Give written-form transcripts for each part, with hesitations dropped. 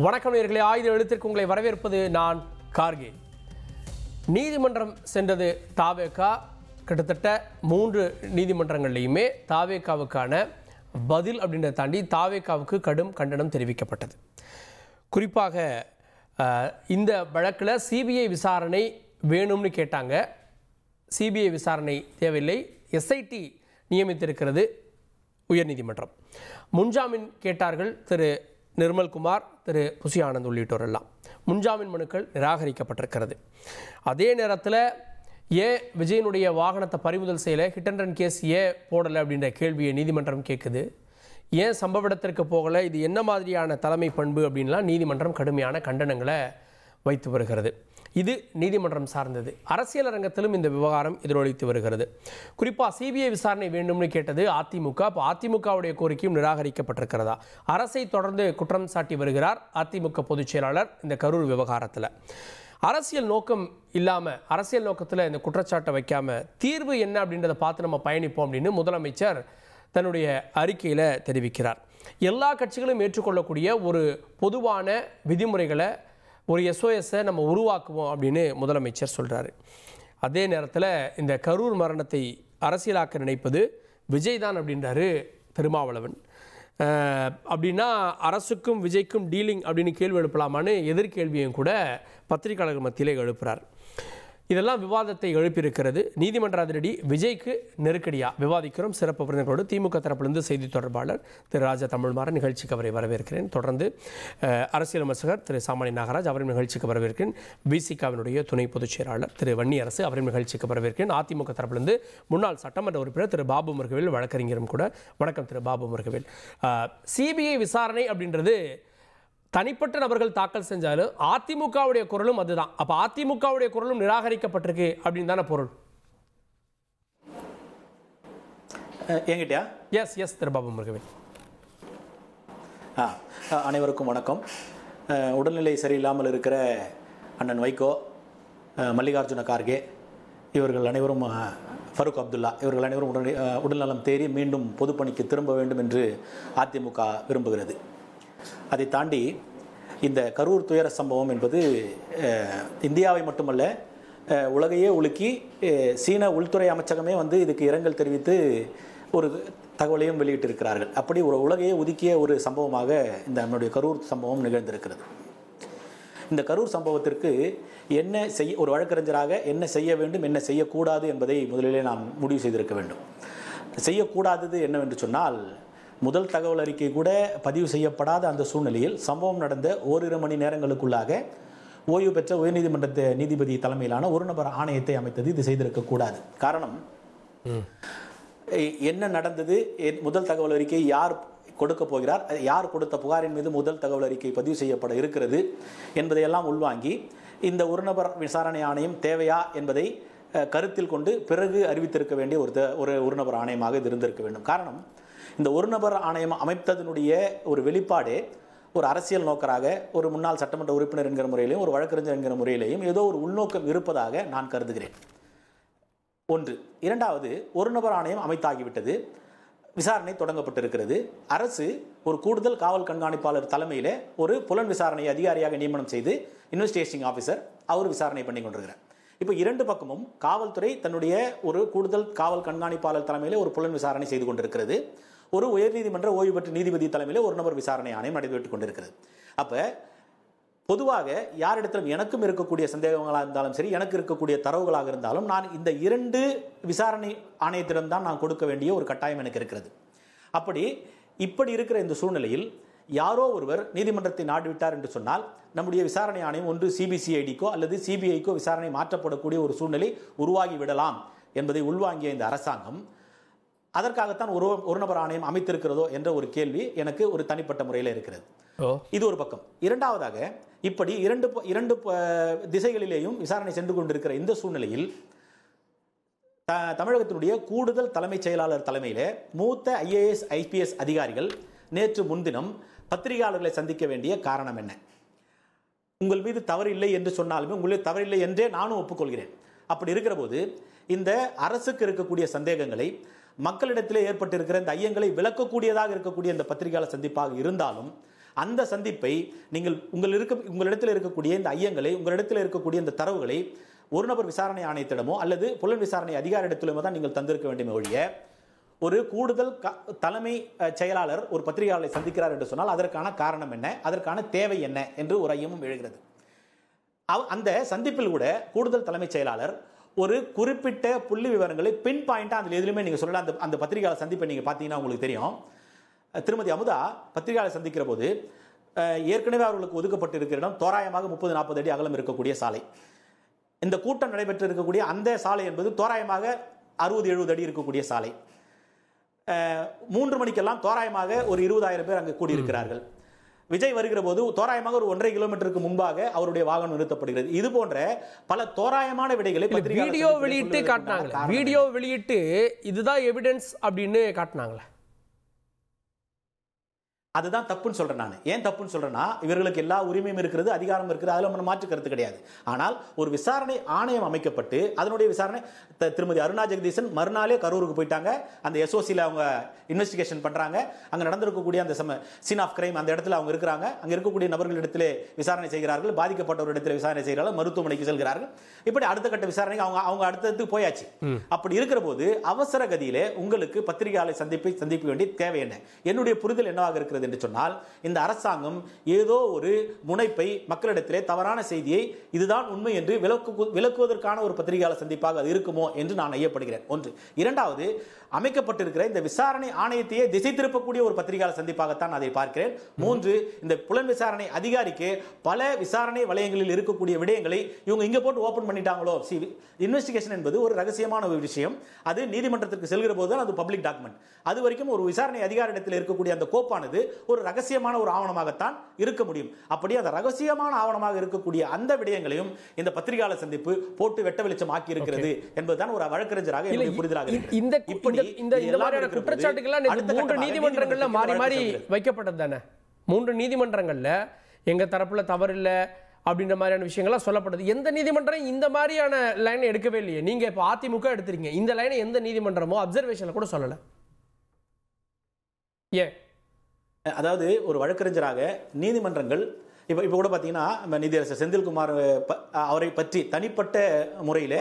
வணக்கம் நேயர்களே, ஆயுத எழுத்திற்கு உங்களை வரவேற்பது நான் கார்கே. நீதிமன்றம் சென்றது தாவேகா. கிட்டத்தட்ட 3 நீதிமன்றங்கள்லையுமே தாவேகாவுக்கான பதில் அப்படின்றத தாண்டி தாவேகாவுக்கு கடும் கண்டனம் தெரிவிக்கப்பட்டது. குறிப்பாக இந்த வழக்கில் சிபிஐ விசாரணை வேணும்னு கேட்டாங்க. சிபிஐ விசாரணை தேவையில்லை, எஸ்ஐடி நியமித்திருக்கிறது உயர்நீதிமன்றம். முன்ஜாமீன் கேட்டார்கள் திரு நிர்மல்குமார், திரு புசி ஆனந்த் உள்ளிட்டோரெல்லாம். முன்ஜாமீன் மனுக்கள் நிராகரிக்கப்பட்டிருக்கிறது. அதே நேரத்தில் ஏன் விஜயனுடைய வாகனத்தை பறிமுதல் செய்யலை, ஹிட் அண்ட் ரன் கேஸ் ஏன் போடலை அப்படின்ற கேள்வியை நீதிமன்றம் கேட்குது. ஏன் சம்பவ இடத்திற்கு போகலை, இது என்ன மாதிரியான தலைமை பண்பு அப்படின்லாம் நீதிமன்றம் கடுமையான கண்டனங்களை வைத்து வருகிறது. இது நீதிமன்றம் சார்ந்தது. அரசியல் அரங்கத்திலும் இந்த விவகாரம் எதிரொலித்து வருகிறது. குறிப்பாக சிபிஐ விசாரணை வேண்டும்னு கேட்டது அதிமுக. இப்போ அதிமுகவுடைய கோரிக்கையும் நிராகரிக்கப்பட்டிருக்கிறதா? அரசை தொடர்ந்து குற்றம் சாட்டி வருகிறார் அதிமுக பொதுச் செயலாளர் இந்த கரூர் விவகாரத்தில். அரசியல் நோக்கம் இல்லாமல், அரசியல் நோக்கத்தில் இந்த குற்றச்சாட்டை வைக்காமல் தீர்வு என்ன அப்படின்றத பார்த்து நம்ம பயணிப்போம் அப்படின்னு முதலமைச்சர் தன்னுடைய அறிக்கையில் தெரிவிக்கிறார். எல்லா கட்சிகளும் ஏற்றுக்கொள்ளக்கூடிய ஒரு பொதுவான விதிமுறைகளை, ஒரு எஸ்ஓஎஸை நம்ம உருவாக்குவோம் அப்படின்னு முதலமைச்சர் சொல்கிறாரு. அதே நேரத்தில் இந்த கரூர் மரணத்தை அரசியலாக்க நினைப்பது விஜய் தான் அப்படின்றாரு திருமாவளவன். அப்படின்னா அரசுக்கும் விஜய்க்கும் டீலிங் அப்படின்னு கேள்வி எழுப்பலாமான்னு எதிர்கேள்வியும் கூட பத்திரிகையாளர்கள் மத்தியிலே எழுப்புகிறார். இதெல்லாம் விவாதத்தை எழுப்பியிருக்கிறது. நீதிமன்ற அதிரடி விஜய்க்கு நெருக்கடியா விவாதிக்கிறோம். சிறப்பு விருந்தினரோடு திமுக தரப்பிலிருந்து செய்தி தொடர்பாளர் திரு ராஜா தமிழ்மாறன், நிகழ்ச்சிக்கு அவரை வரவேற்கிறேன். தொடர்ந்து அரசியல் விமர்சகர் திரு சாமானி நாகராஜ், அவரின் நிகழ்ச்சிக்கு வரவேற்கிறேன். பிசிகாவினுடைய துணை பொதுச் செயலாளர் திரு வன்னி அரசு, அவரின் நிகழ்ச்சிக்கு வரவேற்கிறேன். அதிமுக தரப்பிலிருந்து முன்னாள் சட்டமன்ற உறுப்பினர் திரு பாபு முருகவேல், வழக்கறிஞரும் கூட. வணக்கம் திரு பாபு முருகவேல். சிபிஐ விசாரணை அப்படின்றது தனிப்பட்ட நபர்கள் தாக்கல் செஞ்சாலும் அதிமுகவுடைய குரலும் அதுதான். அப்ப அதிமுகவுடைய குரலும் நிராகரிக்கப்பட்டிருக்கு அப்படின்னு தானே பொருள்? என்கிட்டயா? எஸ் திரு பாபு முருகவேல். அனைவருக்கும் வணக்கம். உடல்நிலை சரியில்லாமல் இருக்கிற அண்ணன் வைகோ, மல்லிகார்ஜுன கார்கே இவர்கள் அனைவரும், ஃபருக் அப்துல்லா இவர்கள் அனைவரும் உடல்நலம் தேறி மீண்டும் பொதுப்பணிக்கு திரும்ப வேண்டும் என்று அதிமுக விரும்புகிறது. அதை தாண்டி இந்த கரூர் துயர சம்பவம் என்பது இந்தியாவை மட்டுமல்ல உலகையே உலுக்கி சீன உள்துறை அமைச்சகமே இதுக்கு இரங்கல் தெரிவித்து ஒரு தகவலையும் வெளியிட்டிருக்கிறார்கள். அப்படி ஒரு உலகையே ஒதுக்கிய ஒரு சம்பவமாக இந்த நம்முடைய கரூர் சம்பவம் நிகழ்ந்திருக்கிறது. இந்த கரூர் சம்பவத்திற்கு என்ன செய்ய, ஒரு வழக்கறிஞராக என்ன செய்ய வேண்டும், என்ன செய்யக்கூடாது என்பதை முதலிலே நாம் முடிவு செய்திருக்க வேண்டும். செய்யக்கூடாதது என்னவென்று சொன்னால், முதல் தகவல் அறிக்கை கூட பதிவு செய்யப்படாத அந்த சூழ்நிலையில் சம்பவம் நடந்த ஓரிரு மணி நேரங்களுக்குள்ளாக ஓய்வு பெற்ற உயர்நீதிமன்ற நீதிபதி தலைமையிலான ஒரு நபர் ஆணையத்தை அமைத்தது இது செய்திருக்கக்கூடாது. காரணம், என்ன நடந்தது, முதல் தகவல் அறிக்கை யார் கொடுக்க போகிறார், யார் கொடுத்த புகாரின் மீது முதல் தகவல் அறிக்கை பதிவு செய்யப்பட இருக்கிறது என்பதையெல்லாம் உள்வாங்கி இந்த ஒரு நபர் விசாரணை ஆணையம் தேவையா என்பதை கருத்தில் கொண்டு பிறகு அறிவித்திருக்க வேண்டிய ஒரு நபர் ஆணையமாக இது இருந்திருக்க வேண்டும். காரணம், இந்த ஒரு நபர் ஆணையம் அமைத்ததனுடைய ஒரு வெளிப்பாடே ஒரு அரசியல் நோக்கராக, ஒரு முன்னாள் சட்டமன்ற உறுப்பினர் என்கிற முறையிலையும் ஒரு வழக்கறிஞர் என்கிற முறையிலையும் ஏதோ ஒரு உள்நோக்கம் இருப்பதாக நான் கருதுகிறேன். ஒன்று. இரண்டாவது, ஒரு நபர் ஆணையம் அமைத்தாகிவிட்டது, விசாரணை தொடங்கப்பட்டிருக்கிறது. அரசு ஒரு கூடுதல் காவல் கண்காணிப்பாளர் தலைமையில் ஒரு புலன் விசாரணை அதிகாரியாக நியமனம் செய்து இன்வெஸ்டிகேஷன் ஆஃபீஸர் அவர் விசாரணை பண்ணி கொண்டிருக்கிறார். இப்போ இரண்டு பக்கமும் காவல்துறை தன்னுடைய ஒரு கூடுதல் காவல் கண்காணிப்பாளர் தலைமையில் ஒரு புலன் விசாரணை செய்து கொண்டிருக்கிறது. ஒரு உயர்நீதிமன்ற ஓய்வு பெற்ற நீதிபதி தலைமையில் ஒரு நபர் விசாரணை ஆணையம் நடைபெற்றுக் கொண்டிருக்கிறது. அப்போ பொதுவாக யாரிடத்திலும் எனக்கும் இருக்கக்கூடிய சந்தேகங்களாக இருந்தாலும் சரி, எனக்கு இருக்கக்கூடிய தரவுகளாக இருந்தாலும் நான் இந்த 2 விசாரணை ஆணையத்திடம் தான் நான் கொடுக்க வேண்டிய ஒரு கட்டாயம் எனக்கு இருக்கிறது. இப்படி இருக்கிற இந்த சூழ்நிலையில் யாரோ ஒருவர் நீதிமன்றத்தை நாடிவிட்டார் என்று சொன்னால் நம்முடைய விசாரணை ஆணையம் ஒன்று சிபிசிஐடிக்கோ அல்லது சிபிஐக்கோ விசாரணை மாற்றப்படக்கூடிய ஒரு சூழ்நிலை உருவாகி விடலாம் என்பதை உள்வாங்கிய இந்த அரசாங்கம் அதற்காகத்தான் ஒரு நபர் ஆணையம் அமைத்திருக்கிறதோ என்ற ஒரு கேள்வி எனக்கு ஒரு தனிப்பட்ட முறையில் இருக்கிறது. இது ஒரு பக்கம். இரண்டாவதாக, இப்படி இரண்டு திசைகளிலேயும் விசாரணை சென்று கொண்டிருக்கிற இந்த சூழ்நிலையில் தமிழகத்தினுடைய கூடுதல் தலைமைச் செயலாளர் தலைமையில் மூத்த IAS IPS அதிகாரிகள் நேற்று முன்தினம் பத்திரிகையாளர்களை சந்திக்க வேண்டிய காரணம் என்ன? உங்கள் மீது தவறில்லை என்று சொன்னாலுமே உங்களுக்கு தவறில்லை என்றே நானும் ஒப்புக்கொள்கிறேன். அப்படி இருக்கிற போது இந்த அரசுக்கு இருக்கக்கூடிய சந்தேகங்களை, மக்களிடத்திலே ஏற்பட்டிருக்கிற இந்த ஐயங்களை விளக்கக்கூடியதாக இருக்கக்கூடிய இந்த பத்திரிகையாளர் சந்திப்பாக இருந்தாலும் அந்த சந்திப்பை நீங்கள் உங்களிடத்தில் இருக்கக்கூடிய இந்த ஐயங்களை, உங்களிடத்தில் இருக்கக்கூடிய இந்த தரவுகளை ஒரு நபர் விசாரணை ஆணையத்திடமோ அல்லது புலன் விசாரணை அதிகாரிடத்திலுமோ தான் நீங்கள் தந்திருக்க வேண்டுமே ஒழிய, ஒரு கூடுதல் தலைமை செயலாளர் ஒரு பத்திரிகையாளரை சந்திக்கிறார் என்று சொன்னால் அதற்கான காரணம் என்ன, அதற்கான தேவை என்ன என்று ஒரு ஐயமும் எழுகிறது. அந்த சந்திப்பில் கூட கூடுதல் தலைமைச் செயலாளர் ஒரு குறிப்பிட்ட புள்ளி விவரங்களை பின் பாயிண்டா அதில் எதுலையுமே நீங்க சொல்லலாம். அந்த பத்திரிகையாளர் சந்திப்பை நீங்க பார்த்தீங்கன்னா உங்களுக்கு தெரியும். திருமதி அமுதா பத்திரிகையாளர் சந்திக்கிற போது ஏற்கனவே அவர்களுக்கு ஒதுக்கப்பட்டு இருக்கிற இடம் தோராயமாக 30-40 அடி அகலம் இருக்கக்கூடிய சாலை. இந்த கூட்டம் நடைபெற்று இருக்கக்கூடிய அந்த சாலை என்பது தோராயமாக 60-70 அடி இருக்கக்கூடிய சாலை. 3 மணிக்கெல்லாம் தோராயமாக ஒரு 20,000 பேர் அங்கு கூடியிருக்கிறார்கள். விஜய் வருகிற போது தோராயமாக ஒரு 1.5 கிலோமீட்டருக்கு முன்பாக அவருடைய வாகனம் நிறுத்தப்படுகிறது. இது போன்ற பல தோராயமான விடைகளை வீடியோ வெளியிட்டு காட்டினாங்க. வீடியோ வெளியிட்டு இதுதான் எவிடன்ஸ் அப்படின்னு காட்டினாங்களே, அதுதான் தப்புன்னு சொல்றேன். நான் ஏன் தப்புன்னு சொல்றேன்னா, இவர்களுக்கு எல்லா உரிமையும் இருக்கிறது, அதிகாரம் இருக்கிறது, அதில் நம்ம மாற்று கருத்து கிடையாது. ஆனால் ஒரு விசாரணை ஆணையம் அமைக்கப்பட்டு அதனுடைய விசாரணை திருமதி அருணா ஜெகதீசன் மறுநாளே கரூருக்கு போயிட்டாங்க. அந்த எஸ்ஓசியில் அவங்க இன்வெஸ்டிகேஷன் பண்றாங்க. அங்க நடந்திருக்கக்கூடிய அந்த சீன் ஆஃப் கிரைம் அந்த இடத்துல அவங்க இருக்கிறாங்க. அங்க இருக்கக்கூடிய நபர்களிடத்திலே விசாரணை செய்கிறார்கள், பாதிக்கப்பட்டவரிடத்தில் விசாரணை செய்கிறார்கள், மருத்துவமனைக்கு செல்கிறார்கள். இப்படி அடுத்த கட்ட விசாரணைக்கு அவங்க அடுத்தது போயாச்சு. அப்படி இருக்கிற போது அவசர கதியிலே உங்களுக்கு பத்திரிகையாளர் சந்திக்க வேண்டிய தேவை என்ன? என்னுடைய புரிதல் என்னவாக இருக்கிறது என்று சொன்னால், இந்த அரசாங்கம் ஏதோ ஒரு முனைப்பை மக்களிடத்திலே தவறான செய்தியை இதுதான் உண்மை என்று விளக்குவதற்கான ஒரு பத்திரிகையாளர் சந்திப்பாக அது இருக்குமோ என்று நான் ஐயப்படுகிறேன். ஒன்று. இரண்டாவது, அமைக்கப்பட்டிருக்கிற இந்த விசாரணை ஆணையத்தையே திசை திருப்பக்கூடிய ஒரு பத்திரிகையாளர் சந்திப்பாகத்தான் அதை பார்க்கிறேன். மூன்று, இந்த புலன் விசாரணை அதிகாரிக்கு பல விசாரணை வளையங்களில் இருக்கக்கூடிய விடயங்களை இவங்க இங்க போட்டு ஓபன் பண்ணிட்டாங்களோ. இன்வெஸ்டிகேஷன் என்பது ஒரு ரகசியமான ஒரு விஷயம். அது நீதிமன்றத்திற்கு செல்கிற போது அது பப்ளிக் டாக்குமெண்ட். அது வரைக்கும் ஒரு விசாரணை அதிகாரிடத்தில் இருக்கக்கூடிய அந்த கோப்பானது ஒரு ரகசியமான ஒரு ஆவணமாகத்தான் இருக்க முடியும். அப்படி அந்த ரகசியமான ஆவணமாக இருக்கக்கூடிய அந்த விடயங்களையும் இந்த பத்திரிகையாளர் சந்திப்பு போட்டு வெட்ட வெளிச்சம் ஆக்கி இருக்கிறது என்பதுதான் ஒரு வழக்கறிஞராக என்னுடைய புரிதலாக இருக்கிறது. இந்த மாதிரியான குற்றச்சாட்டுகள் 3 நீதிமன்றங்கள்ல மாறி மாறி வைக்கப்பட்டது தானே. 3 நீதிமன்றங்கள்ல எங்க தரப்புல தவறு இல்ல அப்படின்ற மாதிரியான விஷயங்கள்லாம் சொல்லப்படுது. எந்த நீதிமன்றம் இந்த மாதிரியான லைனை எடுக்கவே இல்லையே. நீங்க இப்ப அதிமுக எடுத்துறீங்க, இந்த லைனை எந்த நீதிமன்றமோ அப்சர்வேஷன்ல கூட சொல்லல. ஏன்? அதாவது ஒரு வழக்கறிஞராக நீதிமன்றங்கள் இப்போ கூட பார்த்தீங்கன்னா நீதியரசர் செந்தில்குமார் அவரை பற்றி தனிப்பட்ட முறையில்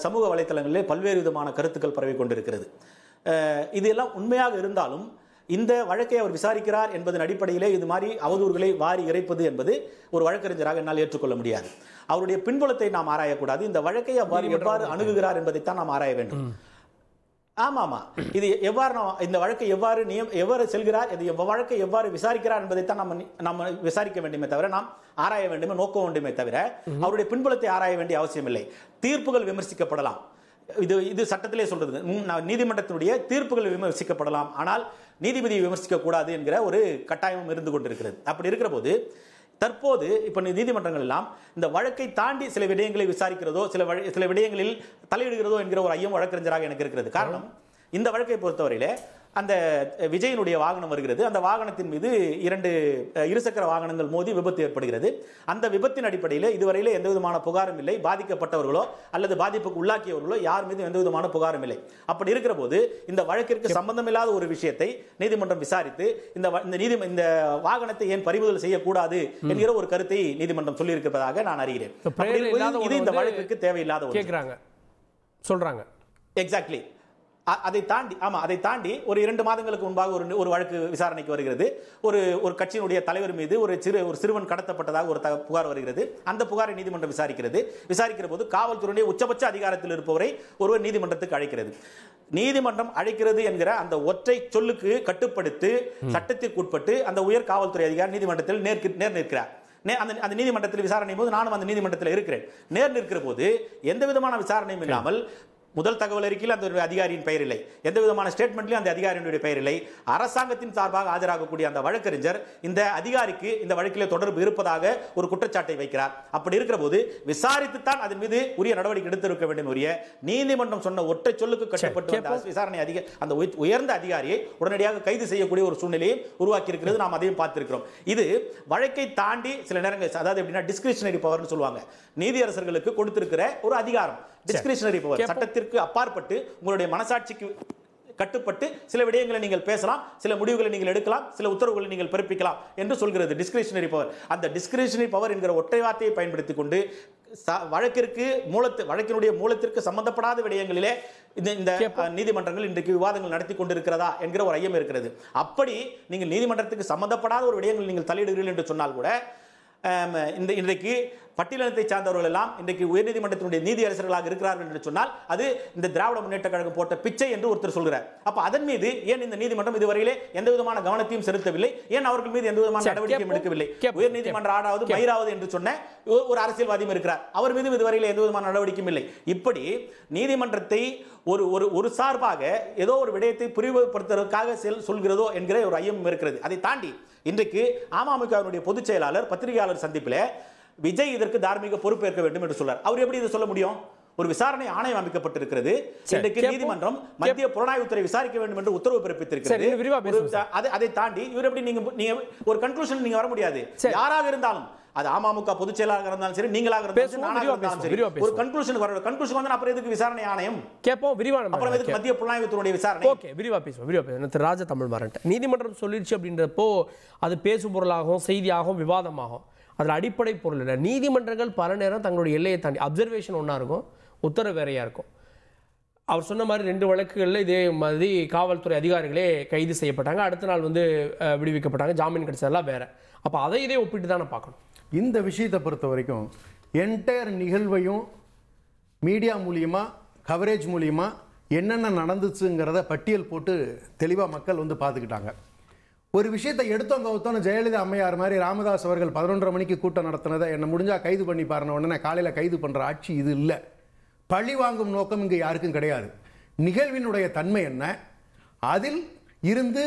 சமூக வலைத்தளங்களிலே பல்வேறு விதமான கருத்துக்கள் பரவி கொண்டிருக்கிறது. இதெல்லாம் உண்மையாக இருந்தாலும் இந்த வழக்கை அவர் விசாரிக்கிறார் என்பதன் அடிப்படையிலே இது மாதிரி அவதூறுகளை வாரி இறைப்பது என்பது ஒரு வழக்கறிஞராக என்னால் ஏற்றுக்கொள்ள முடியாது. அவருடைய பின்புலத்தை நாம் ஆராயக்கூடாது. இந்த வழக்கை எவ்வாறு அணுகுகிறார் என்பதைத்தான் நாம் ஆராய வேண்டும். ஆமாமா, இது எவ்வாறு இந்த வழக்கை எவ்வாறு செல்கிறார், இது வழக்கை எவ்வாறு விசாரிக்கிறார் என்பதைத்தான் நம்ம விசாரிக்க வேண்டுமே தவிர, நாம் ஆராய வேண்டுமே, நோக்க வேண்டுமே தவிர அவருடைய பின்புலத்தை ஆராய வேண்டிய அவசியம் இல்லை. தீர்ப்புகள் விமர்சிக்கப்படலாம், இது சட்டத்திலே சொல்றது. நீதிமன்றத்தினுடைய தீர்ப்புகள் விமர்சிக்கப்படலாம், ஆனால் நீதிபதியை விமர்சிக்க கூடாது என்கிற ஒரு கட்டாயமும் இருந்து கொண்டிருக்கிறது. அப்படி இருக்கிற போது தற்போது இப்ப நீதிமன்றங்கள் எல்லாம் இந்த வழக்கை தாண்டி சில விடயங்களை விசாரிக்கிறதோ சில விடயங்களில் தலையிடுகிறதோ என்கிற ஒரு ஐயம் வழக்கறிஞராக எனக்கு இருக்கிறது. காரணம், இந்த வழக்கை பொறுத்தவரையிலே அந்த விஜயனுடைய வாகனம் வருகிறது. அந்த வாகனத்தின் மீது 2 இருசக்கர வாகனங்கள் மோதி விபத்து ஏற்படுகிறது. அந்த விபத்தின் அடிப்படையில் இதுவரையிலே எந்த விதமான புகாரும் இல்லை. பாதிக்கப்பட்டவர்களோ அல்லது பாதிப்புக்கு உள்ளாக்கியவர்களோ யார் மீது எந்த விதமான புகாரும் இல்லை. அப்படி இருக்கிற போது இந்த வழக்கிற்கு சம்பந்தமில்லாத ஒரு விஷயத்தை நீதிமன்றம் விசாரித்து இந்த வாகனத்தை ஏன் பறிமுதல் செய்யக்கூடாது என்கிற ஒரு கருத்தை நீதிமன்றம் சொல்லி இருக்கிறதாக நான் அறிகிறேன். இது இந்த வழக்கிற்கு தேவையில்லாத கேட்கிறாங்க சொல்றாங்க. எக்ஸாக்ட்லி. அதை தாண்டி ஒரு 2 மாதங்களுக்கு முன்பாக ஒரு வழக்கு விசாரணைக்கு வருகிறது. ஒரு கட்சியினுடைய தலைவர் மீது ஒரு சிறுவன் கடத்தப்பட்டதாக ஒரு புகார் வருகிறது. அந்த புகாரை நீதிமன்றம் விசாரிக்கிற போது காவல்துறையுடைய உச்சபட்ச அதிகாரத்தில் இருப்பவரை ஒருவர் நீதிமன்றத்துக்கு அழைக்கிறது. நீதிமன்றம் அழைக்கிறது என்கிற அந்த ஒற்றை சொல்லுக்கு கட்டுப்படுத்தி சட்டத்திற்கு உட்பட்டு அந்த உயர் காவல்துறை அதிகாரி நீதிமன்றத்தில் நேர் நிற்கிறார். அந்த நீதிமன்றத்தில் விசாரணை போது நானும் அந்த நீதிமன்றத்தில் இருக்கிறேன். நேர் நிற்கிற போது எந்த விதமான விசாரணையும் இல்லாமல் முதல் தகவல் அறிக்கையில் அந்த அதிகாரியின் பெயர் இல்லை, எந்த விதமான ஸ்டேட்மெண்ட்லையும் அந்த அதிகாரியினுடைய பெயர் இல்லை. அரசாங்கத்தின் சார்பாக ஆஜராகக்கூடிய அந்த வழக்கறிஞர் இந்த அதிகாரிக்கு இந்த வழக்கிலே தொடர்பு இருப்பதாக ஒரு குற்றச்சாட்டை வைக்கிறார். அப்படி இருக்கிற போது விசாரித்துத்தான் அதன் மீது உரிய நடவடிக்கை எடுத்திருக்க வேண்டும். உரிய நீதிமன்றம் சொன்ன ஒற்றை சொல்லுக்கு கட்டுப்பட்டு விசாரணை அந்த உயர்ந்த அதிகாரியை உடனடியாக கைது செய்யக்கூடிய ஒரு சூழ்நிலையை உருவாக்கி இருக்கிறது. நாம் அதையும் பார்த்திருக்கிறோம். இது வழக்கை தாண்டி சில நேரங்கள், அதாவது எப்படின்னா டிஸ்கிரிஷனரி பவர்னு சொல்லுவாங்க, நீதியரசர்களுக்கு கொடுத்திருக்கிற ஒரு அதிகாரம். டிஸ்கிரிஷனரி பவர், சட்டத்திற்கு அப்பாற்பட்டு உங்களுடைய மனசாட்சிக்கு கட்டுப்பட்டு சில விடயங்களை நீங்கள் பேசலாம், சில முடிவுகளை நீங்கள் எடுக்கலாம், சில உத்தரவுகளை நீங்கள் பிறப்பிக்கலாம் என்று சொல்கிறது டிஸ்கிரிஷனரி பவர். அந்த டிஸ்கிரிஷனரி பவர் என்கிற ஒற்றை வார்த்தையை பயன்படுத்திக் கொண்டு வழக்கினுடைய மூலத்திற்கு சம்பந்தப்படாத விடயங்களிலே இந்த நீதிமன்றங்கள் இன்றைக்கு விவாதங்கள் நடத்தி கொண்டிருக்கிறதா என்கிற ஒரு ஐயம் இருக்கிறது. அப்படி நீங்கள் நீதிமன்றத்துக்கு சம்பந்தப்படாத ஒரு விடயங்கள் நீங்கள் தலையிடுகிறீர்கள் என்று சொன்னால் கூட இன்றைக்கு பட்டியலினத்தை சார்ந்தவர்கள் எல்லாம் இன்றைக்கு உயர்நீதிமன்றத்தினுடைய நீதியரசர்களாக இருக்கிறார்கள் என்று சொன்னால் அது இந்த திராவிட முன்னேற்ற கழகம் போட்ட பிச்சை என்று ஒருத்தர் சொல்கிறார். அப்ப அதன் மீது ஏன் இந்த நீதிமன்றம் இதுவரையிலே எந்த விதமான கவனத்தையும் செலுத்தவில்லை? ஏன் அவர்கள் மீது எந்த விதமான நடவடிக்கையும் எடுக்கவில்லை? உயர்நீதிமன்ற ஆடாவது மயிராவது என்று சொன்ன ஒரு அரசியல்வாதியும் இருக்கிறார், அவர் மீது இதுவரையிலே எந்த விதமான நடவடிக்கையும் இல்லை. இப்படி நீதிமன்றத்தை ஒரு சார்பாக ஏதோ ஒரு விடயத்தை புரிவுபடுத்துவதற்காக சொல்கிறதோ என்கிற ஒரு ஐயம் இருக்கிறது. அதை தாண்டி இன்றைக்கு அமமுகவினுடைய பொதுச் செயலாளர் பத்திரிகையாளர் சந்திப்பில் விஜய் இதற்கு தார்மீக பொறுப்பேற்க வேண்டும் என்று சொல்றார். அவர் எப்படி இதை சொல்ல முடியும்? ஒரு விசாரணை ஆணையம் அமைக்கப்பட்டிருக்கிறது. இன்றைக்கு நீதிமன்றம் மத்திய புலனாய்வுத்துறை விசாரிக்க வேண்டும் என்று உத்தரவு பிறப்பித்திருக்கிறது. அதை தாண்டி இவர் எப்படி நீங்க ஒரு கன்க்ளூஷன் நீங்க வர முடியாது. யாராக இருந்தாலும், அது அமமுக பொதுச் செயலாளராக இருந்தாலும் சரி, நீங்களாக இருந்தாலும் சரி, ஒரு கன்க்ளூஷனுக்கு வர கன்க்ளூஷன் வந்து அப்புறம் எதுக்கு விசாரணை ஆணையம் கேட்போம், விரிவான அப்புறம் எதுக்கு மத்திய புலனாய்வுத்துறையுடைய விசாரணை? ஓகே, விரிவா பேசுவோம். திரு ராஜ தமிழ்மாறன், நீதிமன்றம் சொல்லிடுச்சு அப்படின்றப்போ அது பேசும் பொருளாகவும் செய்தியாகவும் விவாதமாகும். அதில் அடிப்படை பொருள் இல்லை. நீதிமன்றங்கள் பல நேரம் தங்களுடைய எல்லையை தாண்டி அப்சர்வேஷன் ஒன்றா இருக்கும், உத்தரவு வேறையாக இருக்கும். அவர் சொன்ன மாதிரி 2 வழக்குகளில் இதே மாதிரி காவல்துறை அதிகாரிகளே கைது செய்யப்பட்டாங்க, அடுத்த நாள் வந்து விடுவிக்கப்பட்டாங்க, ஜாமீன் கிடைச்சதெல்லாம் வேற. அப்போ அதை இதே ஒப்பிட்டு தானே பார்க்கணும். இந்த விஷயத்தை பொறுத்த வரைக்கும் என்டையர் நிகழ்வையும் மீடியா மூலியமாக கவரேஜ் மூலியமாக என்னென்ன நடந்துச்சுங்கிறத பட்டியல் போட்டு தெளிவாக மக்கள் வந்து பார்த்துக்கிட்டாங்க. ஒரு விஷயத்தை எடுத்தோம் கவுத்தோன்னு ஜெயலலிதா அம்மையார் மாதிரி ராமதாஸ் அவர்கள் 11:30 மணிக்கு கூட்டம் நடத்தினதை என்ன முடிஞ்சா கைது பண்ணி பாருன உடனே காலையில் கைது பண்ணுற ஆட்சி இது இல்லை. பழி வாங்கும் நோக்கம் இங்கே யாருக்கும் கிடையாது. நிகழ்வினுடைய தன்மை என்ன, அதில் இருந்து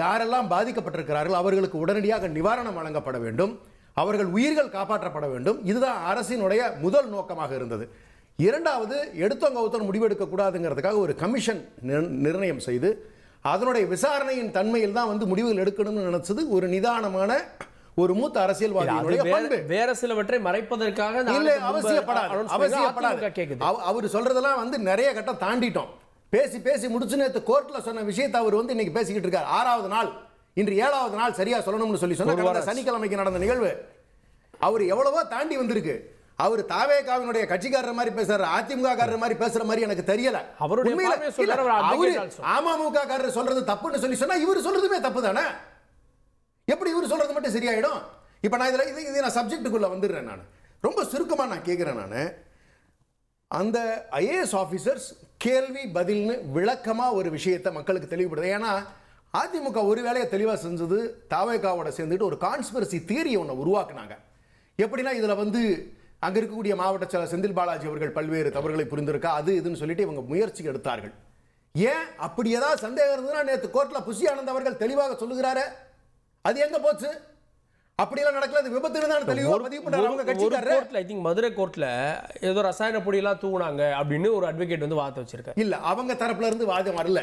யாரெல்லாம் பாதிக்கப்பட்டிருக்கிறார்கள் அவர்களுக்கு உடனடியாக நிவாரணம் வழங்கப்பட வேண்டும், அவர்கள் உயிர்கள் காப்பாற்றப்பட வேண்டும். இதுதான் அரசினுடைய முதல் நோக்கமாக இருந்தது. இரண்டாவது, எடுத்தோங்க கவுத்தோன்னு முடிவெடுக்கக்கூடாதுங்கிறதுக்காக ஒரு கமிஷன் நிர்ணயம் செய்து அதனுடைய விசாரணையின் தன்மையில் தான் வந்து முடிவுகள் எடுக்கணும்னு நினைச்சது ஒரு நிதானமான ஒரு மூத்த அரசியல்வாதியுடைய பண்பு. வேற சிலவற்றை மறைப்பதற்காக இல்லை, அவசியப்படாது. அவர் சொல்றதெல்லாம் வந்து நிறைய கட்டம் தாண்டிட்டோம். பேசி முடிச்சு நேற்று கோர்ட்ல சொன்ன விஷயத்தை அவர் வந்து இன்னைக்கு பேசிக்கிட்டு இருக்கார். 6வது நாள், இன்று 7வது நாள் சரியா சொல்லணும்னு சொல்லி சொன்ன சனிக்கிழமைக்கு நடந்த நிகழ்வு அவர் எவ்வளவோ தாண்டி வந்திருக்கு. அவர் தாவேகாவினுடைய கட்சிக்காரர் மாதிரி பேசுற, அதிமுக காரர் மாதிரி பேசுற மாதிரி எனக்கு தெரியல. அமமுக காரர் சொல்றது தப்புன்னு சொல்லி சொன்னா இவர் சொல்றதுமே தப்பு தானே. எப்படி இவர் சொல்றது மட்டும் சரியாயிடும்? இப்ப நான் இதுல நான் சப்ஜெக்டுக்குள்ள வந்துடுறேன். நான் ரொம்ப சுருக்கமா நான் கேட்கிறேன். நான் அந்த ஐஏஎஸ் ஆபீசர்ஸ் கேள்வி பதில்னு விளக்கமா ஒரு விஷயத்தை மக்களுக்கு தெளிவுபடுது. ஏன்னா அதிமுக ஒரு வேலையை தெளிவா செஞ்சது, தாவேகாவோட சேர்ந்துட்டு ஒரு கான்ஸ்பிரசி தியரி ஒன்று உருவாக்குனாங்க. எப்படின்னா இதுல வந்து அங்க இருக்கக்கூடிய மாவட்ட செயலர் செந்தில் பாலாஜி அவர்கள் பல்வேறு தவறுகளை புரிந்திருக்கா, அது இதுன்னு சொல்லிட்டு இவங்க முயற்சி எடுத்தார்கள். ஏன் அப்படி ஏதாவது சந்தேகம் இருந்ததுன்னா நேற்று கோர்ட்ல புஷி ஆனந்த் அவர்கள் தெளிவாக சொல்லுகிறாரு. அது எங்க போச்சு? அப்படியெல்லாம் நடக்கல, அது விபத்து தான் தெளிவாக பதிவு பண்றாங்க அவங்க கட்சிக்காரர். ஐ திங்க் மதுரை கோர்ட்ல ஏதோ ரசாயன பொடியெல்லாம் தூங்குனாங்க அப்படின்னு ஒரு அட்வொகேட் வந்து வாத வச்சிருக்காரு. இல்ல, அவங்க தரப்புல இருந்து வாதம் வரல.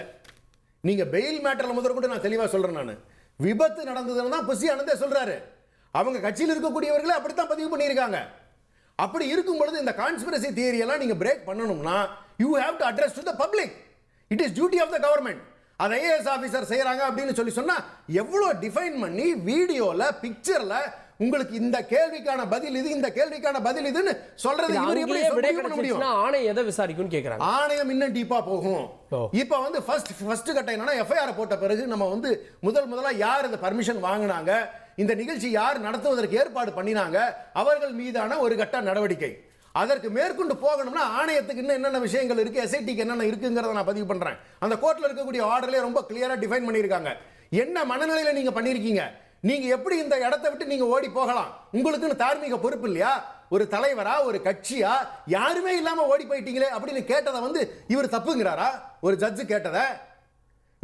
நீங்க பெயில் மேட்டர்ல முதல்ல கூட நான் தெளிவா சொல்றேன். நான் விபத்து நடந்ததுன்னு தான் புஷி ஆனந்தே சொல்றாரு. அவங்க கட்சியில் இருக்கக்கூடியவர்களே அப்படித்தான் பதிவு பண்ணியிருக்காங்க. அப்படி இருக்கும் பொழுது இந்த கான்ஸ்பிரசி தியரி எல்லாம் நீங்க பிரேக் பண்ணணும்னா you have to address to the public. It is duty of the government. அதை ஐஏஎஸ் ஆபீசர் செய்யறாங்க அப்படின்னு சொல்லி சொன்னா எவ்வளவு டிஃபைன் பண்ணி வீடியோல பிக்சர்ல உங்களுக்கு இந்த கேள்விக்கான பதில் இது, இந்த கேள்விக்கான பதில் இதுன்னு சொல்றது இவர் எப்படி பண்ண முடியும்? ஆணையம் எதை விசாரிக்கும்னு கேக்குறாங்க. ஆணையம் இன்னும் டீப்பா போகும். இப்போ வந்து ஃபர்ஸ்ட் கட்ட என்னன்னா எஃப்ஐஆர் போட்ட பிறகு நம்ம வந்து முதல்ல யார் இந்த பர்மிஷன் வாங்கினாங்க, இந்த நிகழ்ச்சி யார் நடத்துவதற்கு ஏற்பாடு பண்ணினாங்க, அவர்கள் மீதான ஒரு கட்ட நடவடிக்கை. அதற்கு மேற்கொண்டு போகணும்னா ஆணையத்துக்கு இன்னும் என்னென்ன விஷயங்கள் இருக்கு, எஸ்ஐடிக்கு என்னென்ன இருக்குங்கிறத நான் பதிவு பண்றேன். அந்த கோர்ட்ல இருக்கக்கூடிய ஆர்டர்லயே ரொம்ப கிளியரா டிஃபைன் பண்ணியிருக்காங்க. என்ன மனநிலையில நீங்க பண்ணிருக்கீங்க, நீங்க எப்படி இந்த இடத்தை விட்டு நீங்க ஓடி போகலாம், உங்களுக்குன்னு தார்மீக பொறுப்பு இல்லையா? ஒரு தலைவரா, ஒரு கட்சியா, யாருமே இல்லாம ஓடி போயிட்டீங்களே அப்படின்னு கேட்டதை வந்து இவர் தப்புங்கிறாரா? ஒரு ஜட்ஜ் கேட்டதை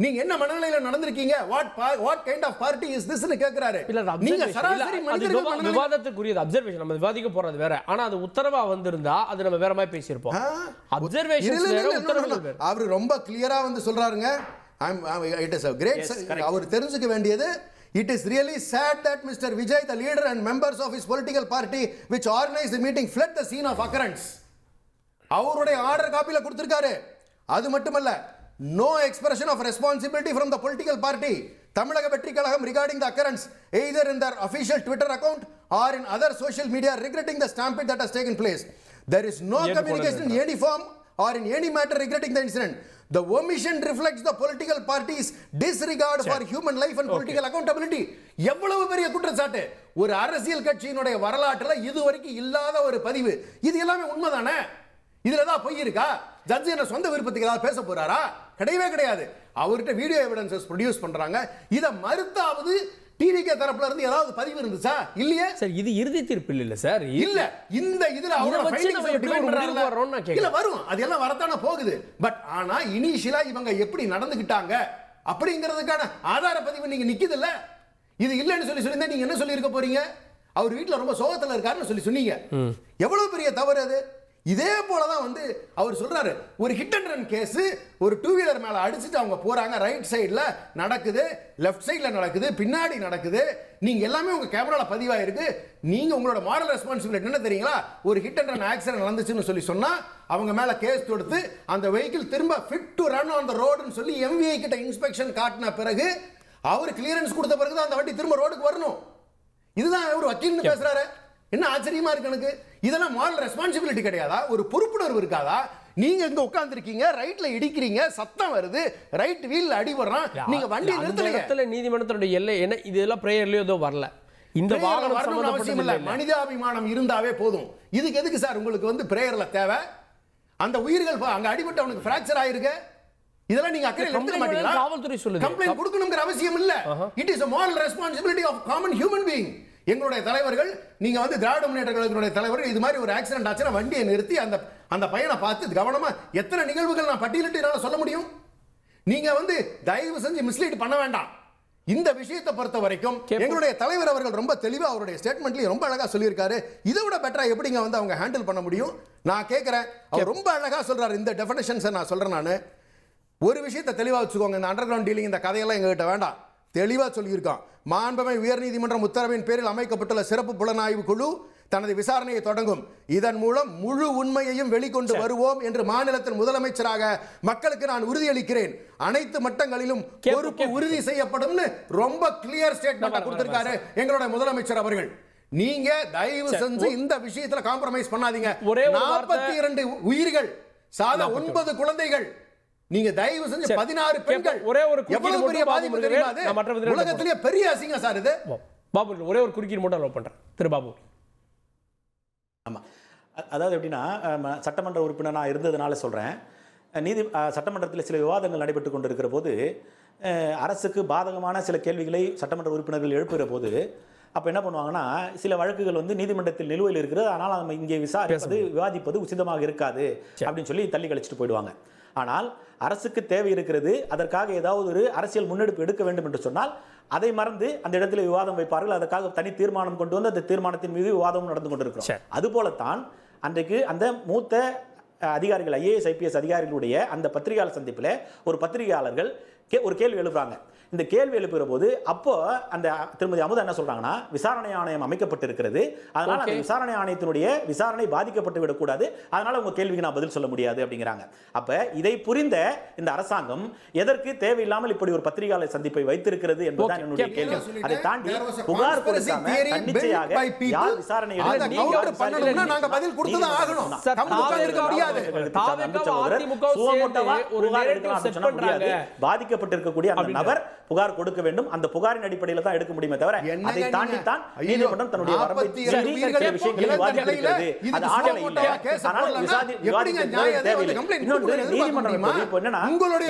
நீங்க என்ன மனநிலையில நடந்திருக்கீங்க, what kind of party is this னு கேக்குறாரு. நீங்க சராசரி மனிதர்கள் விவாதத்துக்குரியது அப்சர்வேஷன், நம்ம விவாதிக்க போறது வேற. ஆனா அது உத்தரவா வந்திருந்தா அது நம்ம வேற மாதிரி பேசியிருப்போம். அப்சர்வேஷன் வேற, உத்தரவுகள் வேற. அவர் ரொம்ப கிளியரா வந்து சொல்றாருங்க. இட் இஸ் a great, அவர் தெரிஞ்சுக்க வேண்டியது, it is really sad that Mr. Vijay, the leader and members of his political party which organized the meeting fled the scene of occurrence. அவருடைய ஆர்டர் காப்பில கொடுத்திருக்காரு. அது மட்டுமல்ல, no expression of responsibility from the political party Tamilaka Vetri Kalagam regarding the occurrence either in their official Twitter account or in other social media regretting the stampede that has taken place. There is no communication in any form or in any matter regretting the incident. The omission reflects the political party's disregard for human life and political accountability. எவ்வளவு பெரிய குற்றச்சாட்டு! ஒரு அரசியல் கட்சியினுடைய வரலாற்றுல இதுவரைக்கும் இல்லாத ஒரு பதிவு. இது எல்லாமே உண்மைதானே? இதுல ஏதாவது பொய் இருக்கா? ஜட்ஜ் என்ன சொந்த விருப்பத்துக்கு ஏதாவது பேச போறாரா? கிடையவே கிடையாது. அவர்கிட்ட வீடியோ எவிடன்சஸ் ப்ரொடியூஸ் பண்றாங்க. இத மறுத்தாவது டிவிகே தரப்புல இருந்து ஏதாவது பதிவு இருந்துச்சா? இல்லையே. சார் இது இறுதி தீர்ப்பு இல்ல சார். இல்ல இந்த இதுல அவரோட ஃபைண்டிங்ஸ் டிபெண்ட் பண்றாங்க. இல்ல வரும். அதெல்லாம் வரதான போகுது. பட் ஆனா இனிஷியலா இவங்க எப்படி நடந்துக்கிட்டாங்க அப்படிங்கிறதுக்கான ஆதார பதிவு நீங்க நிக்குது இல்ல? இது இல்லன்னு சொல்லிருந்தா நீங்க என்ன சொல்லி இருக்க போறீங்க? அவர் வீட்ல ரொம்ப சோகத்துல இருக்காருன்னு சொல்லி சொன்னீங்க. எவ்வளவு பெரிய தவறு அது. இதே போல தான் வந்து அவர் சொல்றாரு, ஒரு ஹிட் அண்ட் ரன் கேஸ், ஒரு டூ வீலர் மேல அடிச்சிட்டு அவங்க போறாங்க, ரைட் சைடுல நடக்குது, லெஃப்ட் சைடுல நடக்குது, பின்னாடி நடக்குது, நீங்க எல்லாமே உங்க கேமரால பதிவாயிருக்கு. நீங்க உங்களோட மாரல் ரெஸ்பான்சிபிலிட்டி என்ன தெரியுங்களா? ஒரு ஹிட் அண்ட் ரன் ஆக்சிடென்ட் நடந்துச்சுன்னு சொல்லி சொன்னா அவங்க மேல கேஸ் தொடுத்து அந்த வெஹிக்கிள் திரும்ப fit to run on the ரோடுன்னு சொல்லி எம்விஐ கிட்ட இன்ஸ்பெக்ஷன் காட்டின பிறகு அவர் கிளியரன்ஸ் கொடுத்த பிறகு தான் அந்த வண்டி திரும்ப ரோடுக்கு வரணும். இதுதான் ஒரு வக்கீல்னு பேசுறாரு. என்ன ஆச்சரியமா இருக்கு எனக்கு. இதெல்லாம் மாரல் ரெஸ்பான்சிபிலிட்டி கிடையாதா? ஒரு பொறுப்புணர்வு இருக்காதா? நீங்க இங்க உட்கார்ந்திருக்கீங்க, ரைட்ல இடிக்கிறீங்க, சத்தம் வருது, ரைட் வீல்ல அடி வர்றான், நீங்க வண்டி நிறுத்தல. நீதிமன்றத்தோட எல்லை என்ன? இதெல்லாம் பிரேயர்லயோ ஏதோ வரல. இந்த வாகனம் வரணும் அவசியம் இல்ல. மனிதாபிமானம் இருந்தாவே போதும். இதுக்கு எதுக்கு சார் உங்களுக்கு வந்து பிரேயர்ல தேவை? அந்த உயிர்கள் அங்க அடிபட்டு அவனுக்கு பிராக்சர் ஆயிருக்கு. இதெல்லாம் நீங்க அக்கறை எடுத்துக்க மாட்டீங்களா? காவல்துறை சொல்லுது கம்ப்ளைண்ட் கொடுக்கணும்ங்கற அவசியம் இல்ல. It is a moral responsibility of common human being. எங்களுடைய தலைவர்கள், நீங்க வந்து திராவிட முன்னேற்ற கழகத்தினுடைய தலைவர்கள் இது மாதிரி ஒரு ஆக்சிடென்ட் ஆச்சுன்னா வண்டியை நிறுத்தி அந்த பையனை பார்த்து கவனமா எத்தனை நிகழ்வுகள் நான் பட்டியலிட்டு என்னால சொல்ல முடியும்? நீங்க வந்து தயவு செஞ்சு மிஸ்லீட் பண்ண வேண்டாம். இந்த விஷயத்தை பொறுத்த வரைக்கும் எங்களுடைய தலைவர் அவர்கள் ரொம்ப தெளிவா அவருடைய ஸ்டேட்மெண்ட்லயே ரொம்ப அழகா சொல்லியிருக்காரு. இதை விட பெட்டரா எப்படிங்க வந்து அவங்க ஹேண்டில் பண்ண முடியும்? நான் கேட்கிறேன். அவர் ரொம்ப அழகா சொல்றாரு. இந்த டெஃபினிஷன்ஸை நான் சொல்றேன். நான் ஒரு விஷயத்தை தெளிவா வச்சுக்கோங்க. இந்த அண்டர் கிரவுண்ட் டீலிங் இந்த கதையெல்லாம் எங்ககிட்ட வேண்டாம். தெளிவா சொல்லியிருக்கான். மாண்புமிகு உயர்நீதிமன்றம் உத்தரவின் பேரில் அமைக்கப்பட்டுள்ள சிறப்பு புலனாய்வு குழு தனது விசாரணையை தொடங்கும். இதன் மூலம் முழு உண்மையையும் வெளிக்கொண்டு வருவோம் என்று மாநிலத்தின் முதலமைச்சராக மக்களுக்கு நான் உறுதியளிக்கிறேன். அனைத்து மட்டங்களிலும் பொறுப்பு உறுதி செய்யப்படும் ரொம்ப கிளியர் ஸ்டேட்மெண்ட் கொடுத்திருக்காரு எங்களுடைய முதலமைச்சர் அவர்கள். நீங்க தயவு செஞ்சு இந்த விஷயத்துல காம்ப்ரமைஸ் பண்ணாதீங்க. 42 உயிர்கள், சாதா 9 குழந்தைகள், நீங்க தயவு செஞ்சு 16 பெண்கள், ஒரே ஒரு எவ்வளவு பெரிய பாதிப்பு தெரியுமா? அது உலகத்திலேயே பெரிய அசிங்கம் சார் இது. பாபு ஒரே ஒரு குறுக்கீடு மட்டும் அலோவ் பண்றேன். திரு பாபு. ஆமா, அதாவது எப்படின்னா சட்டமன்ற உறுப்பினர் நான் இருந்ததுனால சொல்றேன். சட்டமன்றத்தில் சில விவாதங்கள் நடைபெற்று கொண்டிருக்கிற போது அரசுக்கு பாதகமான சில கேள்விகளை சட்டமன்ற உறுப்பினர்கள் எழுப்புகிற போது அப்போ என்ன பண்ணுவாங்கன்னா, சில வழக்குகள் வந்து நீதிமன்றத்தில் நிலுவையில் இருக்கிறது, ஆனால் நம்ம இங்கே விவாதிப்பது உச்சிதமாக இருக்காது அப்படின்னு சொல்லி தள்ளி கழிச்சிட்டு போயிடுவாங்க. ஆனால் அரசுக்கு தேவை இருக்கிறது, அதற்காக ஏதாவது ஒரு அரசியல் முன்னெடுப்பு எடுக்க வேண்டும் என்று சொன்னால் அதை மறந்து அந்த இடத்துல விவாதம் வைப்பார்கள். அதற்காக தனி தீர்மானம் கொண்டு வந்து அந்த தீர்மானத்தின் மீது விவாதம் நடந்து கொண்டிருக்கிறோம். அதுபோலத்தான் அன்றைக்கு அந்த மூத்த அதிகாரிகள், ஐஏஎஸ் ஐபிஎஸ் அதிகாரிகளுடைய அந்த பத்திரிகையாளர் சந்திப்பில் ஒரு பத்திரிகையாளர்கள் ஒரு கேள்வி எழுப்புறாங்க. இந்த கேள்வி எழுப்புகிற போது அப்போ அந்த திருமதி அமுதா என்ன சொல்றாங்கன்னா, விசாரணை ஆணையம் அமைக்கப்பட்டிருக்கிறது, அதனால அந்த விசாரணை ஆணையத்தினுடைய விசாரணை பாதிக்கப்பட்டு விடக்கூடாது, அதனால உங்க கேள்விக்கு நான் பதில் சொல்ல முடியாது அப்படிங்கிறாங்க. அப்ப இதை புரிந்த இந்த அரசாங்கம் எதற்கு தேவையில்லாமல் இப்படி ஒரு பத்திரிகையாளர் சந்திப்பை வைத்திருக்கிறது என்பதுதான் என்னுடைய கேள்வி. அதை தாண்டி புகார் கொடுக்காம தன்னிச்சையாக யார் விசாரணை பாதிக்கப்பட்டிருக்கக்கூடிய அந்த நபர் புகார் கொடுக்க வேண்டும். அந்த புகாரின் அடிப்படையில் தான் எடுக்க முடியுமே தவிர அதை தாண்டி தான் நீதிமன்றம் தன்னுடைய வரம்பை மீறி விஷயங்களை விவாதிக்கிறது. அது ஆணை இல்லை. ஆனால் விவாதிக்க தேவையில்லை. இன்னொன்று நீதிமன்றம் இப்போ என்னன்னா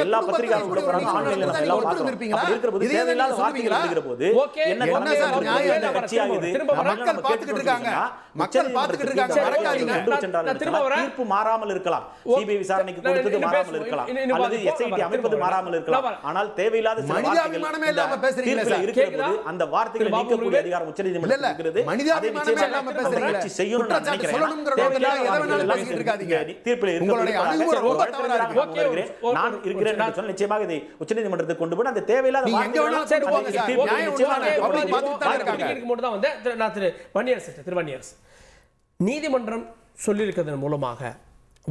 எல்லா பத்திரிகையாளரும் கூட போறாங்க, ஆன்லைன்ல நம்ம எல்லாம் பார்க்கிறோம். அப்படி இருக்கிற போது தேவையில்லாத வார்த்தைகள் எழுதுகிற போது என்ன கட்சியாகுது? மக்கள் பார்த்துக்கிட்டு இருக்காங்க, மக்கள் பார்த்துக்கிட்டு இருக்காங்க. தீர்ப்பு மாறாமல் இருக்கலாம், சிபிஐ விசாரணைக்கு கொடுத்தது மாறாமல் இருக்கலாம், அல்லது எஸ்ஐடி அமைப்பது மாறாமல் இருக்கலாம். ஆனால் தேவையில்லாத சில வார்த்தைகள் இல்லாம பேசுறீங்க சார். இருக்கிறது அந்த வார்த்தைகளை நீக்கக்கூடிய அதிகாரம் உச்சநீதிமன்றத்தில் இருக்கிறது. மனிதாபிமானம் இல்லாம பேசுறீங்க. செய்யணும் நான் நினைக்கிறேன். தேவையில்லாத எதை வேணாலும் பேசிட்டு இருக்காதீங்க. தீர்ப்பில் உங்களுடைய அணுகுமுறை ரொம்ப தவறா இருக்கு. நான் இருக்கிறேன் என்று சொன்ன நிச்சயமாக இதை உச்சநீதிமன்றத்துக்கு கொண்டு போய் அந்த தேவையில்லாத வார்த்தைகளை சேர்த்து போங்க சார். நிச்சயமாக பப்ளிக் பார்த்துட்டு தான் இருக்காங்க. இதுக்கு மட்டும் தான் வந்து நான் திரு வன்னியரசு நீதிமன்றம் சொல்லியிருக்கிறதன் மூலமாக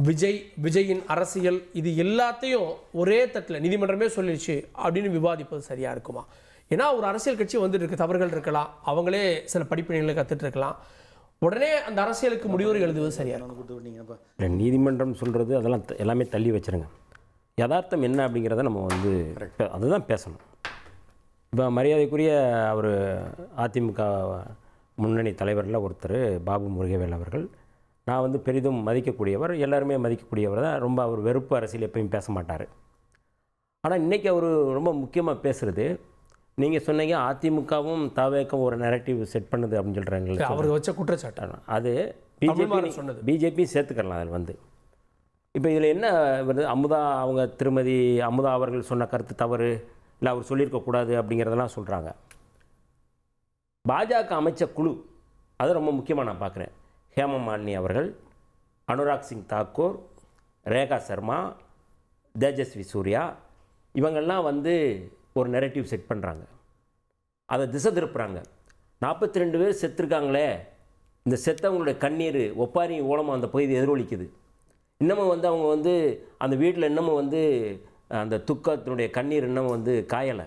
விஜயின் அரசியல் இது எல்லாத்தையும் ஒரே தட்டில் நீதிமன்றமே சொல்லிடுச்சு அப்படின்னு விவாதிப்பது சரியா இருக்குமா? ஏன்னா ஒரு அரசியல் கட்சி வந்துட்டு இருக்கு, தவறுகள் இருக்கலாம், அவங்களே சில படிப்பினைகளை கற்றுட்டு இருக்கலாம், உடனே அந்த அரசியலுக்கு முடிவுரை எழுதுவது சரியா இருக்கும்? நீதிமன்றம் சொல்கிறது அதெல்லாம் எல்லாமே தள்ளி வச்சுருங்க. யதார்த்தம் என்ன அப்படிங்கிறத நம்ம வந்து அதுதான் பேசணும். இப்போ மரியாதைக்குரிய அவர் அதிமுக முன்னணி தலைவரில் ஒருத்தர் பாபு முருகவேல் அவர்கள், நான் வந்து பெரிதும் மதிக்கக்கூடியவர், எல்லாருமே மதிக்கக்கூடியவர் தான். ரொம்ப அவர் வெறுப்பு அரசியல் எப்பயும் பேச மாட்டார். ஆனால் இன்றைக்கி அவர் ரொம்ப முக்கியமாக பேசுகிறது, நீங்கள் சொன்னீங்க அதிமுகவும் தாவேக்கும் ஒரு நெரட்டிவ் செட் பண்ணுது அப்படின்னு சொல்கிறாங்க. அவர் வச்ச குற்றச்சாட்டு அது சொன்னது பிஜேபி சேர்த்துக்கலாம் அதில் வந்து. இப்போ இதில் என்ன வருது, அவங்க திருமதி அமுதா அவர்கள் சொன்ன கருத்து தவறு, இல்லை அவர் சொல்லியிருக்கக்கூடாது அப்படிங்கிறதெல்லாம் சொல்கிறாங்க. பாஜக அமைச்ச குழு அது ரொம்ப முக்கியமாக நான் பார்க்குறேன். ஹேமா மாலினி அவர்கள், அனுராக் சிங் தாக்கூர், ரேகா சர்மா, தேஜஸ்வி சூர்யா, இவங்கெல்லாம் வந்து ஒரு நெரட்டிவ் செட் பண்ணுறாங்க, அதை திசை திருப்புறாங்க. 42 பேர் செத்துருக்காங்களே, இந்த செத்தவங்களுடைய கண்ணீர் ஒப்பாரி ஓலமாக அந்த பகுதி எதிரொலிக்குது. இன்னமும் வந்து அவங்க வந்து அந்த வீட்டில் இன்னமும் வந்து அந்த துக்கத்தினுடைய கண்ணீர் இன்னமும் வந்து காயலை,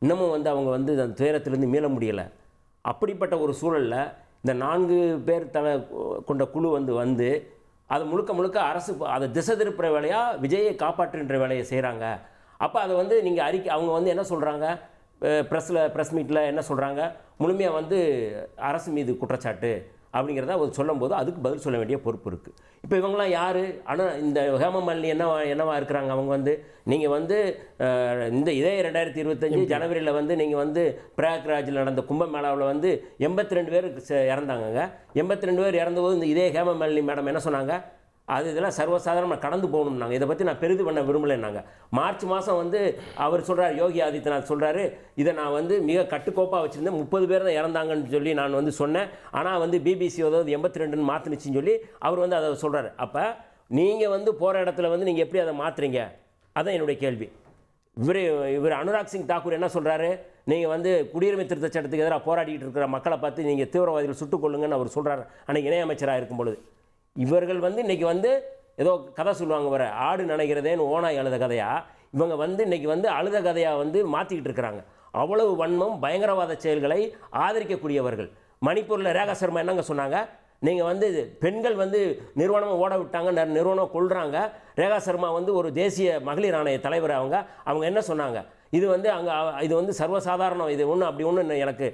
இன்னமும் வந்து அவங்க வந்து அந்த துயரத்திலேருந்து மீள முடியலை. அப்படிப்பட்ட ஒரு சூழலில் இந்த 4 பேர் கொண்ட குழு வந்து அது முழுக்க அரசு அதை திசை திருப்புற வேலையாக விஜயை காப்பாற்றுன்ற வேலையை செய்கிறாங்க. அப்போ அதை வந்து நீங்கள் அவங்க வந்து என்ன சொல்கிறாங்க, ப்ரெஸ் மீட்டில் என்ன சொல்கிறாங்க, முழுமையாக வந்து அரசு மீது குற்றச்சாட்டு அப்படிங்கிறத அவர் சொல்லும்போது அதுக்கு பதில் சொல்ல வேண்டிய பொறுப்பு இருக்குது. இப்போ இவங்களாம் யார்? ஆனால் இந்த ஹேமா மாலினி என்னவா இருக்கிறாங்க? அவங்க வந்து நீங்கள் வந்து இதே 2025 ஜனவரியில் வந்து நீங்கள் வந்து பிரயாக்ராஜில் நடந்த கும்பமேளாவில் வந்து 82 பேர் இறந்தாங்கங்க. 82 பேர் இறந்தபோது இதே ஹேமா மாலினி மேடம் என்ன சொன்னாங்க, இதெல்லாம் சர்வசாதாரணமாக கடந்து போகணும்னாங்க, இதை பற்றி நான் பெரிது பண்ண விரும்பலைன்னாங்க. மார்ச் மாதம் வந்து அவர் சொல்கிறார், யோகி ஆதித்யநாத் சொல்கிறாரு, இதை நான் வந்து மிக கட்டுக்கோப்பாக வச்சுருந்தேன், 30 பேர் தான் இறந்தாங்கன்னு சொல்லி நான் வந்து சொன்னேன், ஆனால் வந்து பிபிசி அதாவது 82ன்னு மாற்றினுச்சின்னு சொல்லி அவர் வந்து அதை சொல்கிறாரு. அப்போ நீங்கள் வந்து போகிற இடத்துல வந்து நீங்கள் எப்படி அதை மாற்றுறீங்க? அதான் என்னுடைய கேள்வி. இவர் அனுராக் சிங் தாக்கூர் என்ன சொல்கிறாரு, நீங்கள் வந்து குடியுரிமை திருத்த சட்டத்துக்கு எதிராக போராடிட்டு இருக்கிற மக்களை பார்த்து நீங்கள் தீவிரவாதிகள் சுட்டுக் கொள்ளுங்கன்னு அவர் சொல்கிறார் அன்றைக்கி இணையமைச்சராக இருக்கும் பொழுது. இவர்கள் வந்து இன்றைக்கி வந்து ஏதோ கதை சொல்லுவாங்க, வர ஆடு நினைக்கிறதேன்னு ஓனாய் அழுத கதையாக இவங்க வந்து இன்றைக்கி வந்து அழுத கதையாக வந்து மாற்றிக்கிட்டு இருக்கிறாங்க. அவ்வளவு வன்மம், பயங்கரவாத செயல்களை ஆதரிக்கக்கூடியவர்கள். மணிப்பூரில் ரேகா சர்மா என்னங்க சொன்னாங்க, நீங்கள் வந்து பெண்கள் வந்து நிறுவனமாக ஓட விட்டாங்க, நிறுவனம் கொள்கிறாங்க. ரேகா சர்மா வந்து ஒரு தேசிய மகளிர் ஆணைய தலைவர். அவங்க என்ன சொன்னாங்க, இது வந்து இது வந்து சர்வசாதாரணம், இது ஒன்று அப்படி ஒன்று எனக்கு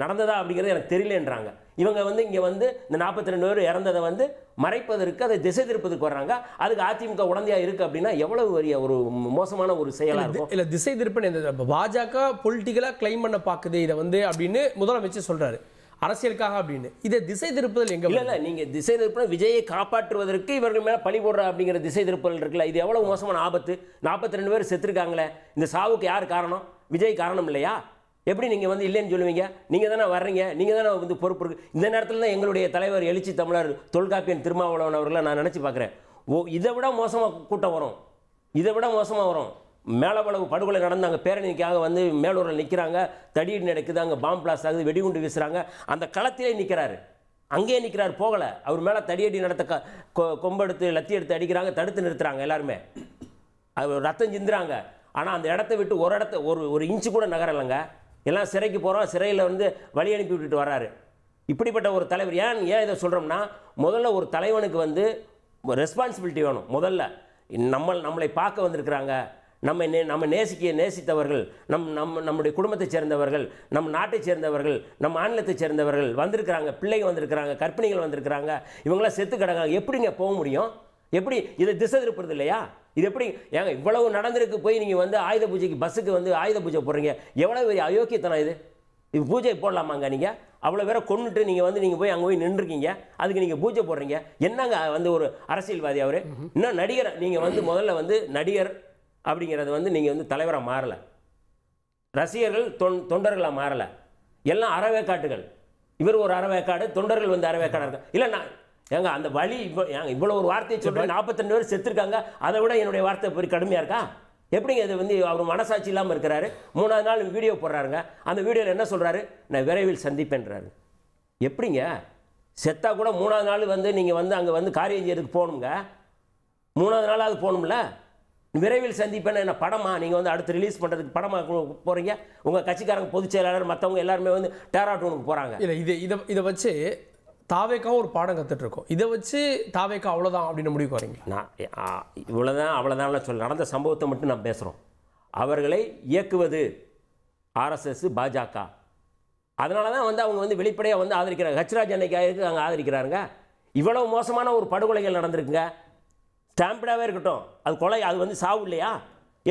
நடந்ததா அப்படிங்கிறது எனக்கு தெரியலன்றாங்க. இவங்க வந்து இங்கே வந்து இந்த 42 பேர் இறந்ததை வந்து மறைப்பதற்கு, அதை திசை திருப்பதற்கு வர்றாங்க. அதுக்கு அதிமுக உடந்தையாக இருக்குது அப்படின்னா எவ்வளவு பெரிய ஒரு மோசமான ஒரு செயலாக இருக்கும். இல்லை திசை திருப்பன் பாஜக பொலிட்டிக்கலாக கிளைம் பண்ண பார்க்குது இதை வந்து அப்படின்னு முதலமைச்சர் சொல்கிறாரு, அரசியலுக்காக அப்படின்னு. இதை திசை திருப்புதல் எங்கே? இல்லை நீங்கள் திசை திருப்பல் விஜயை காப்பாற்றுவதற்கு இவர்கள் மேலே பழி போடுற அப்படிங்கிற திசை திருப்பல் இருக்குல்ல, இது எவ்வளோ மோசமான ஆபத்து. 42 பேர் செத்துருக்காங்களே, இந்த சாவுக்கு யார் காரணம்? விஜய் காரணம் இல்லையா? எப்படி நீங்கள் வந்து இல்லைன்னு சொல்லுவீங்க? நீங்கள் தானே வர்றீங்க, நீங்கள் தானே வந்து பொறுப்பு இருக்குது. இந்த நேரத்தில் தான் எங்களுடைய தலைவர் எழுச்சி தமிழர் தொல்காப்பியன் திருமாவளவன் அவர்களை நான் நினச்சி பார்க்குறேன். இதை விட மோசமாக கூட்டம் வரும், இதை விட மோசமாக வரும். மேலவளவு படுகொலை நடந்து அங்கே பேரணிக்காக வந்து மேலூரில் நிற்கிறாங்க, தடியடி நடக்குது, அங்கே பாம்பு பிளாஸ்ட் ஆகுது, வெடிகுண்டு வீசுகிறாங்க. அந்த களத்திலே நிற்கிறாரு, அங்கேயே நிற்கிறார், போகலை. அவர் மேலே தடியடி நடத்த கொம்பெடுத்து லத்தி எடுத்து அடிக்கிறாங்க, தடுத்து நிறுத்துகிறாங்க எல்லாருமே, அவர் ரத்தம் சிந்துறாங்க. ஆனால் அந்த இடத்த விட்டு ஒரு இன்ச்சு கூட நகரலைங்க. எல்லாம் சிறைக்கு போகிறோம், சிறையில் வந்து வழி அனுப்பி விட்டுட்டு வர்றாரு. இப்படிப்பட்ட ஒரு தலைவர் ஏன் இதை சொல்கிறோம்னா, முதல்ல ஒரு தலைவனுக்கு வந்து ரெஸ்பான்சிபிலிட்டி வேணும். முதல்ல நம்மளை பார்க்க வந்திருக்கிறாங்க, நம்ம நேசித்தவர்கள், நம்முடைய குடும்பத்தைச் சேர்ந்தவர்கள், நம் நாட்டைச் சேர்ந்தவர்கள், நம் மாநிலத்தைச் சேர்ந்தவர்கள் வந்திருக்கிறாங்க, பிள்ளைங்க வந்திருக்கிறாங்க, கர்ப்பிணிகள் வந்திருக்கிறாங்க, இவங்களாம் செத்து கிடக்காங்க. எப்படிங்க போக முடியும்? எப்படி இதை திசை திருப்புறது இல்லையா? இது எப்படி ஏங்க இவ்வளவு நடந்திருக்கு, போய் நீங்கள் வந்து ஆயுத பூஜைக்கு பஸ்ஸுக்கு வந்து ஆயுத பூஜை போடுறீங்க, எவ்வளோ பெரிய அயோக்கியத்தனம் இது. பூஜை போடலாமாங்க? நீங்கள் அவ்வளோ பேரை கொண்டுட்டு நீங்கள் போய் அங்கே போய் நின்றுருக்கீங்க, அதுக்கு நீங்கள் பூஜை போடுறீங்க. என்னங்க வந்து ஒரு அரசியல்வாதி அவர்? இன்னும் நடிகர், நீங்கள் வந்து முதல்ல வந்து நடிகர் அப்படிங்கிறது வந்து நீங்கள் வந்து தலைவராக மாறலை, ரசிகர்கள் தொண்டர்களாக மாறலை, எல்லாம் அறவேக்காட்டுகள். இவர் ஒரு அறவேக்காடு, தொண்டர்கள் வந்து அறவேக்காடாக இருக்காங்க. இல்லை நான் ஏங்க அந்த வழி இவ்வளோ ஒரு வார்த்தையை சொல்கிறேன், 42 பேர் செத்துருக்காங்க, அதை விட என்னுடைய வார்த்தை பெரிய கடுமையாக இருக்கா? எப்படிங்க இது வந்து அவர் மனசாட்சி இல்லாமல் இருக்கிறாரு? 3ஆவது நாள் வீடியோ போடுறாருங்க, அந்த வீடியோவில் என்ன சொல்கிறாரு, நான் விரைவில் சந்திப்பேன்றாரு. எப்படிங்க செத்தா கூட 3ஆவது நாள் வந்து நீங்கள் வந்து அங்கே வந்து காரியம் செய்யறதுக்கு போகணுங்க. 3வது நாள் அது போகணும்ல. விரைவில் சந்திப்பேன் என்ன படமா? நீங்கள் வந்து அடுத்து ரிலீஸ் பண்ணுறதுக்கு படமா போகிறீங்க? உங்கள் கட்சிக்காரங்க பொதுச் செயலாளர் மற்றவங்க எல்லாருமே வந்து டேராட்டூனுக்கு போகிறாங்க. இல்லை இதை வச்சு தாவேக்காவும் ஒரு பாடம் கற்றுட்டு இருக்கோம். இதை வச்சு தாவேக்கா அவ்வளோதான் அப்படின்னு முடிவுக்கு வரீங்க? நான் இவ்வளோதான் அவ்வளோதான் சொல்ல நடந்த சம்பவத்தை மட்டும் நான் பேசுகிறோம். அவர்களை இயக்குவது ஆர்எஸ்எஸ், பாஜக. அதனால தான் வந்து அவங்க வந்து வெளிப்படையாக வந்து ஆதரிக்கிறாங்க. ஹச்ராஜ் அன்னைக்கு அங்கே ஆதரிக்கிறாங்க. இவ்வளவு மோசமான ஒரு படுகொலைகள் நடந்திருக்குங்க. ஸ்டாம்படாகவே இருக்கட்டும், அது கொலை, அது வந்து சாவு இல்லையா?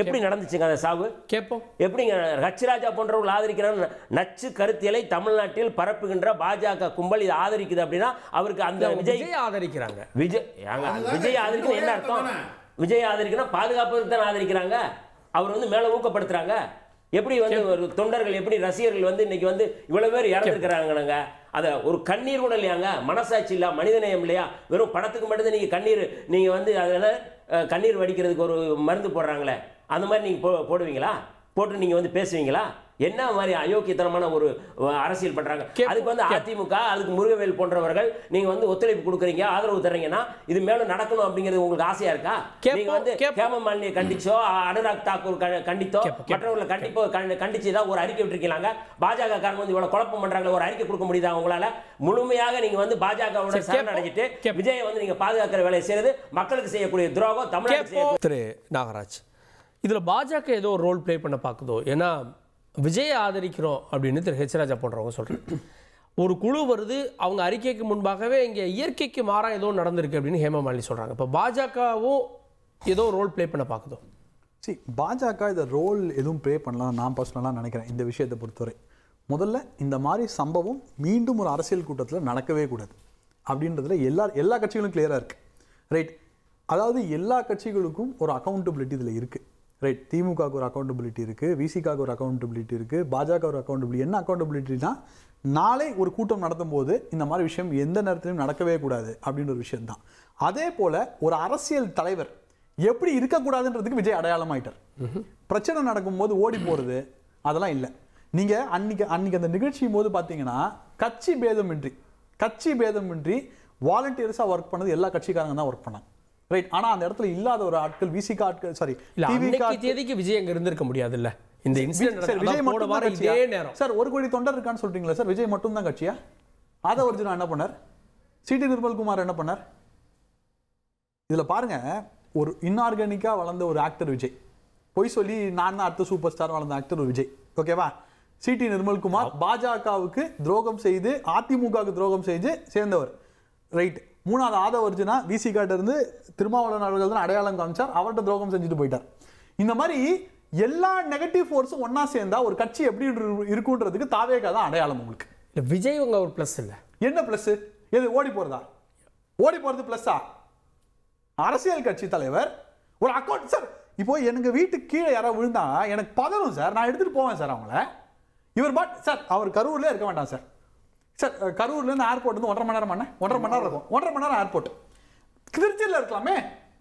எப்படி நடந்துச்சுங்க அந்த சாவு? கேட்போம். எப்படிங்க ஹச்ராஜா போன்றவர்கள் ஆதரிக்கிறாங்க? நச்சு கருத்தியலை தமிழ்நாட்டில் பரப்புகின்ற பாஜக கும்பல் இதை ஆதரிக்குது அப்படின்னா அவருக்கு அந்த விஜய் ஆதரிக்கிறாங்க. விஜய் ஆதரிக்கணும் என்ன அர்த்தம்? விஜய் ஆதரிக்கணும் பாதுகாப்புக்கு தான் ஆதரிக்கிறாங்க. அவர் வந்து மேலே ஊக்கப்படுத்துறாங்க. எப்படி வந்து ஒரு தொண்டர்கள், எப்படி ரசிகர்கள் வந்து இன்னைக்கு வந்து இவ்வளவு பேர் இறந்துருக்கிறாங்க. அதை ஒரு கண்ணீர் கூட இல்லையாங்க? மனசாட்சி இல்லையா? மனிதநேயம் இல்லையா? வெறும் படத்துக்கு மட்டும்தான் நீங்கள் கண்ணீர், நீங்கள் வந்து அதில் கண்ணீர் வடிக்கிறதுக்கு ஒரு மருந்து போடுறாங்களே, அந்த மாதிரி நீங்கள் போடுவீங்களா? போட்டு நீங்கள் வந்து பேசுவீங்களா? என்ன மாதிரி அயோக்கியத்தனமான ஒரு அரசியல் பண்றாங்க. அதுக்கு வந்து அதிமுக, அதுக்கு முருகவேல் போன்றவர்கள் நீங்க வந்து ஒத்துழைப்பு கொடுக்குறீங்க, ஆதரவு தர்றீங்கன்னா இது மேலும் நடக்கணும் அப்படிங்கிறது உங்களுக்கு ஆசையா இருக்கா? நீங்க வந்து ஹேமமாலினியை கண்டிச்சோ, அனுராக் தாக்கூர் கண்டித்தோ, மற்றவர்களை கண்டிச்சு தான் ஒரு அறிக்கை விட்டுருக்கீங்க. பாஜக காரங்க வந்து இவ்வளவு குழப்பம் பண்றாங்க, ஒரு அறிக்கை கொடுக்க முடியுதா உங்களால? முழுமையாக நீங்க வந்து பாஜகவோட சரணடைஞ்சிட்டு விஜயை வந்து நீங்க பாதுகாக்கிற வேலையை செய்யறது மக்களுக்கு செய்யக்கூடிய துரோகம் தமிழ்நாடு. திரு நாகராஜ், இதுல பாஜக ஏதோ ஒரு ரோல் பிளே பண்ண பாக்குதோ? ஏன்னா விஜயை ஆதரிக்கிறோம் அப்படின்னு திரு ஹெச் ராஜா போன்றவங்க சொல்றாங்க. ஒரு குழு வருது, அவங்க அறிக்கைக்கு முன்பாகவே இங்கே இயற்கைக்கு மாறா ஏதோ நடந்திருக்கு அப்படின்னு ஹேமமாலினி சொல்றாங்க. இப்போ பாஜகவும் ஏதோ ரோல் பிளே பண்ண பார்க்குதோ? சரி, பாஜக இதை ரோல் எதுவும் ப்ளே பண்ணலாம் நான் பர்சனலாக நினைக்கிறேன். இந்த விஷயத்தை பொறுத்தவரை முதல்ல இந்த மாதிரி சம்பவம் மீண்டும் ஒரு அரசியல் கூட்டத்தில் நடக்கவே கூடாது அப்படின்றதுல எல்லா கட்சிகளும் கிளியராக இருக்குது. ரைட், அதாவது எல்லா கட்சிகளுக்கும் ஒரு அக்கௌண்டபிலிட்டி இதில் இருக்குது. ரைட், திமுகவுக்கு ஒரு அக்கௌண்டபிலிட்டி இருக்குது, விசிகாவுக்கு ஒரு அக்கௌண்டபிலிட்டி இருக்குது, பாஜக ஒரு அக்கௌண்டபிலிட்டி. என்ன அக்கௌண்டபிலிட்டினா, நாளை ஒரு கூட்டம் நடத்தும் போது இந்த மாதிரி விஷயம் எந்த நேரத்திலும் நடக்கவே கூடாது அப்படின்ற ஒரு விஷயம் தான். அதே போல் ஒரு அரசியல் தலைவர் எப்படி இருக்கக்கூடாதுன்றதுக்கு விஜய் அடையாளமாயிட்டார். பிரச்சனை நடக்கும்போது ஓடி போகிறது அதெல்லாம் இல்லை. நீங்கள் அன்னைக்கு அந்த நிகழ்ச்சியும் போது பார்த்தீங்கன்னா கட்சி பேதமின்றி வாலண்டியர்ஸாக ஒர்க் பண்ணது எல்லா கட்சிக்காரங்க தான் ஒர்க் பண்ணாங்க. ரைட், ஆனா அந்த இடத்துல இல்லாத ஒரு ஆட்கள், விசிகா ஆட்கள், சாரி தேதிக்கு விஜய் அங்க இருந்திருக்க முடியாது இல்ல. இந்த இன்சிடென்ட் விஜய் மட்டும் தான் இதே நேரம் சார் 1 கோடி தொண்டர் இருக்கான்னு சொல்றீங்களா சார்? விஜய் மட்டும் தான் கட்சியா? ஆதவ அர்ஜுனா என்ன பண்ணார்? சிடி நிர்மல்குமார் என்ன பண்ணார்? இதுல பாருங்க, ஒரு இன்ஆர்கானிக்கா வளர்ந்த ஒரு ஆக்டர் விஜய், பொய் சொல்லி நான் தான் அடுத்த சூப்பர் ஸ்டார் வளர்ந்த ஆக்டர் ஒரு விஜய். ஓகேவா? சிடி நிர்மல்குமார் பாஜகவுக்கு துரோகம் செய்து அதிமுகவுக்கு துரோகம் செய்து சேர்ந்தவர். ரைட், 3வது ஆதவ அர்ஜுனா விசிகாட்ட இருந்து திருமாவளவன் அவர்கள் தான் அடையாளம் காமிச்சார், அவர்கிட்ட துரோகம் செஞ்சுட்டு போயிட்டார். இந்த மாதிரி எல்லா நெகட்டிவ் ஃபோர்ஸும் ஒன்னா சேர்ந்தா ஒரு கட்சி எப்படி இருக்குன்றதுக்கு தாவேகா தான் அடையாளம். உங்களுக்கு விஜய் உங்க ஒரு பிளஸ் இல்ல. என்ன பிளஸ்? எது ஓடி போறது பிளஸ்ஸா? அரசியல் கட்சி தலைவர் ஒரு அக்கௌண்ட் சார். இப்போ எனக்கு வீட்டுக்கு கீழே யாராவது விழுந்தா எனக்கு பதறும் சார், நான் எடுத்துட்டு போவேன் சார் அவங்கள. இவர் சார் அவர் கரூர்ல இருக்க வேண்டாம் சார். சார் கரூர்லேருந்து ஏர்போர்ட் வந்து 1.5 மணி நேரம் பண்ணேன், 1.5 மணி நேரம் இருக்கும். 1.5 மணி நேரம் ஏர்போர்ட். திருச்சியில் இருக்கலாமே,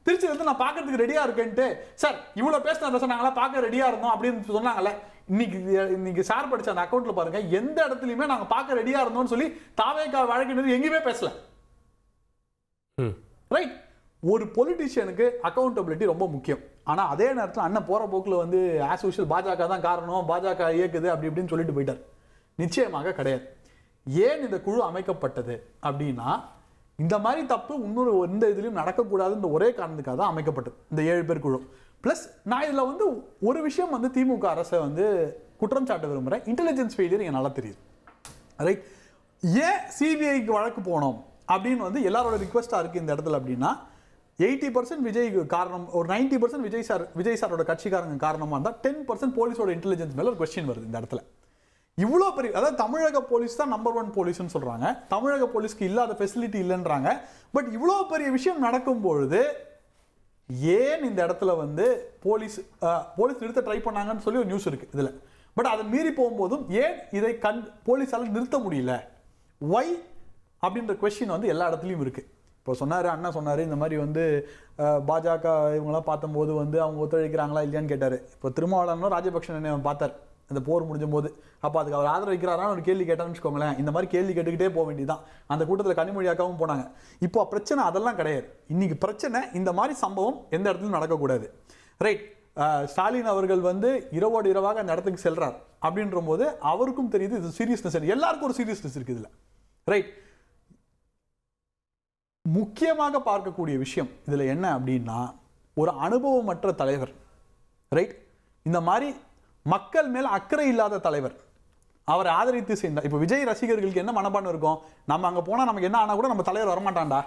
திருச்சியில் இருந்து நான் பார்க்கறதுக்கு ரெடியாக இருக்கேன்ட்டு சார் இவ்வளோ பேசினா சார் நாங்களாம் பார்க்க ரெடியாக இருந்தோம் அப்படின்னு சொன்னாங்கல்ல. இன்னைக்கு சார் படித்த அந்த அக்கௌண்ட்டில் பாருங்க, எந்த இடத்துலையுமே நாங்கள் பார்க்க ரெடியாக இருந்தோம்னு சொல்லி தாவேகா வழக்கினது எங்கேயுமே பேசல. ரைட், ஒரு பொலிட்டிஷியனுக்கு அக்கௌண்டபிலிட்டி ரொம்ப முக்கியம். ஆனால் அதே நேரத்தில் அண்ணன் போகிற போக்கில் வந்து ஆஸ் யூஷுவல் பாஜக தான் காரணம், பாஜக இயக்குது அப்படி இப்படின்னு சொல்லிட்டு போயிட்டார். நிச்சயமாக கிடையாது. ஏன் இந்த குழு அமைக்கப்பட்டது அப்படின்னா, இந்த மாதிரி தப்பு இன்னொரு எந்த இதுலையும் நடக்கக்கூடாதுன்ற ஒரே காரணத்துக்காக தான் அமைக்கப்பட்டது இந்த 7 பேர் குழு. ப்ளஸ் நான் இதில் வந்து ஒரு விஷயம் வந்து திமுக அரசை வந்து குற்றம் சாட்ட விரும்புகிறேன். இன்டெலிஜென்ஸ் ஃபெயிலியர் எனக்கு நல்லா தெரியுது. ரைட், ஏன் சிபிஐக்கு வழக்கு போனோம் அப்படின்னு வந்து எல்லாரோட ரிக்வெஸ்டாக இருக்குது இந்த இடத்துல அப்படின்னா, 80% விஜய் காரணம், ஒரு 90% விஜய் சாரோட கட்சிக்காரங்க காரணமாக இருந்தால் 10% போலீஸோட இன்டெலிஜென்ஸ் மேலே ஒரு கொஸ்டின் வருது இந்த இடத்துல. இவ்வளோ பெரிய, அதாவது தமிழக போலீஸ் தான் நம்பர் 1 போலீஸ்ன்னு சொல்கிறாங்க, தமிழக போலீஸ்க்கு இல்லாத ஃபெசிலிட்டி இல்லைன்றாங்க. பட் இவ்வளோ பெரிய விஷயம் நடக்கும் பொழுது ஏன் இந்த இடத்துல வந்து போலீஸ் நிறுத்த ட்ரை பண்ணாங்கன்னு சொல்லி ஒரு நியூஸ் இருக்குது இதில். பட் அதை மீறி போகும்போதும் ஏன் இதை போலீஸால் நிறுத்த முடியல, ஒய் அப்படின்ற கொஸ்டின் வந்து எல்லா இடத்துலையும் இருக்குது. இப்போ அண்ணா சொன்னார் இந்த மாதிரி வந்து பாஜக இவங்களாம் பார்த்தம்போது வந்து அவங்க ஒத்துழைக்கிறாங்களா இல்லையான்னு கேட்டார். இப்போ திருமாவளவனும் ராஜபக்ஷன் பார்த்தார் அந்த போர் முடிஞ்ச போது. அப்போ அதுக்கு அவர் ஆதரவிக்கிறாரான்னு ஒரு கேள்வி கேட்டான்னு வச்சுக்கோங்களேன், இந்த மாதிரி கேள்வி கேட்டுக்கிட்டே போக வேண்டியதான். அந்த கூட்டத்தில் கனிமொழியாக்காவும் போனாங்க. இப்போ பிரச்சனை அதெல்லாம் கிடையாது. இன்னைக்கு பிரச்சனை இந்த மாதிரி சம்பவம் எந்த இடத்துலையும் நடக்கக்கூடாது. ரைட், ஸ்டாலின் அவர்கள் வந்து இரவோடு இரவாக அந்த இடத்துக்கு செல்றார் அப்படின்ற போது அவருக்கும் தெரியுது இது சீரியஸ்னஸ், எல்லாருக்கும் ஒரு சீரியஸ்னஸ் இருக்குது இதுல. ரைட், முக்கியமாக பார்க்கக்கூடிய விஷயம் இதுல என்ன அப்படின்னா, ஒரு அனுபவமற்ற தலைவர், ரைட், இந்த மாதிரி மக்கள் மேல அக்கறை இல்லாத தலைவர், அவர் ஆதரித்து செய்தார். இப்போ விஜய் ரசிகர்களுக்கு என்ன மனப்பான்மை இருக்கும், நம்ம அங்க போனா நமக்கு என்ன ஆனா கூட நம்ம தலைவர் வரமாட்டான்டா,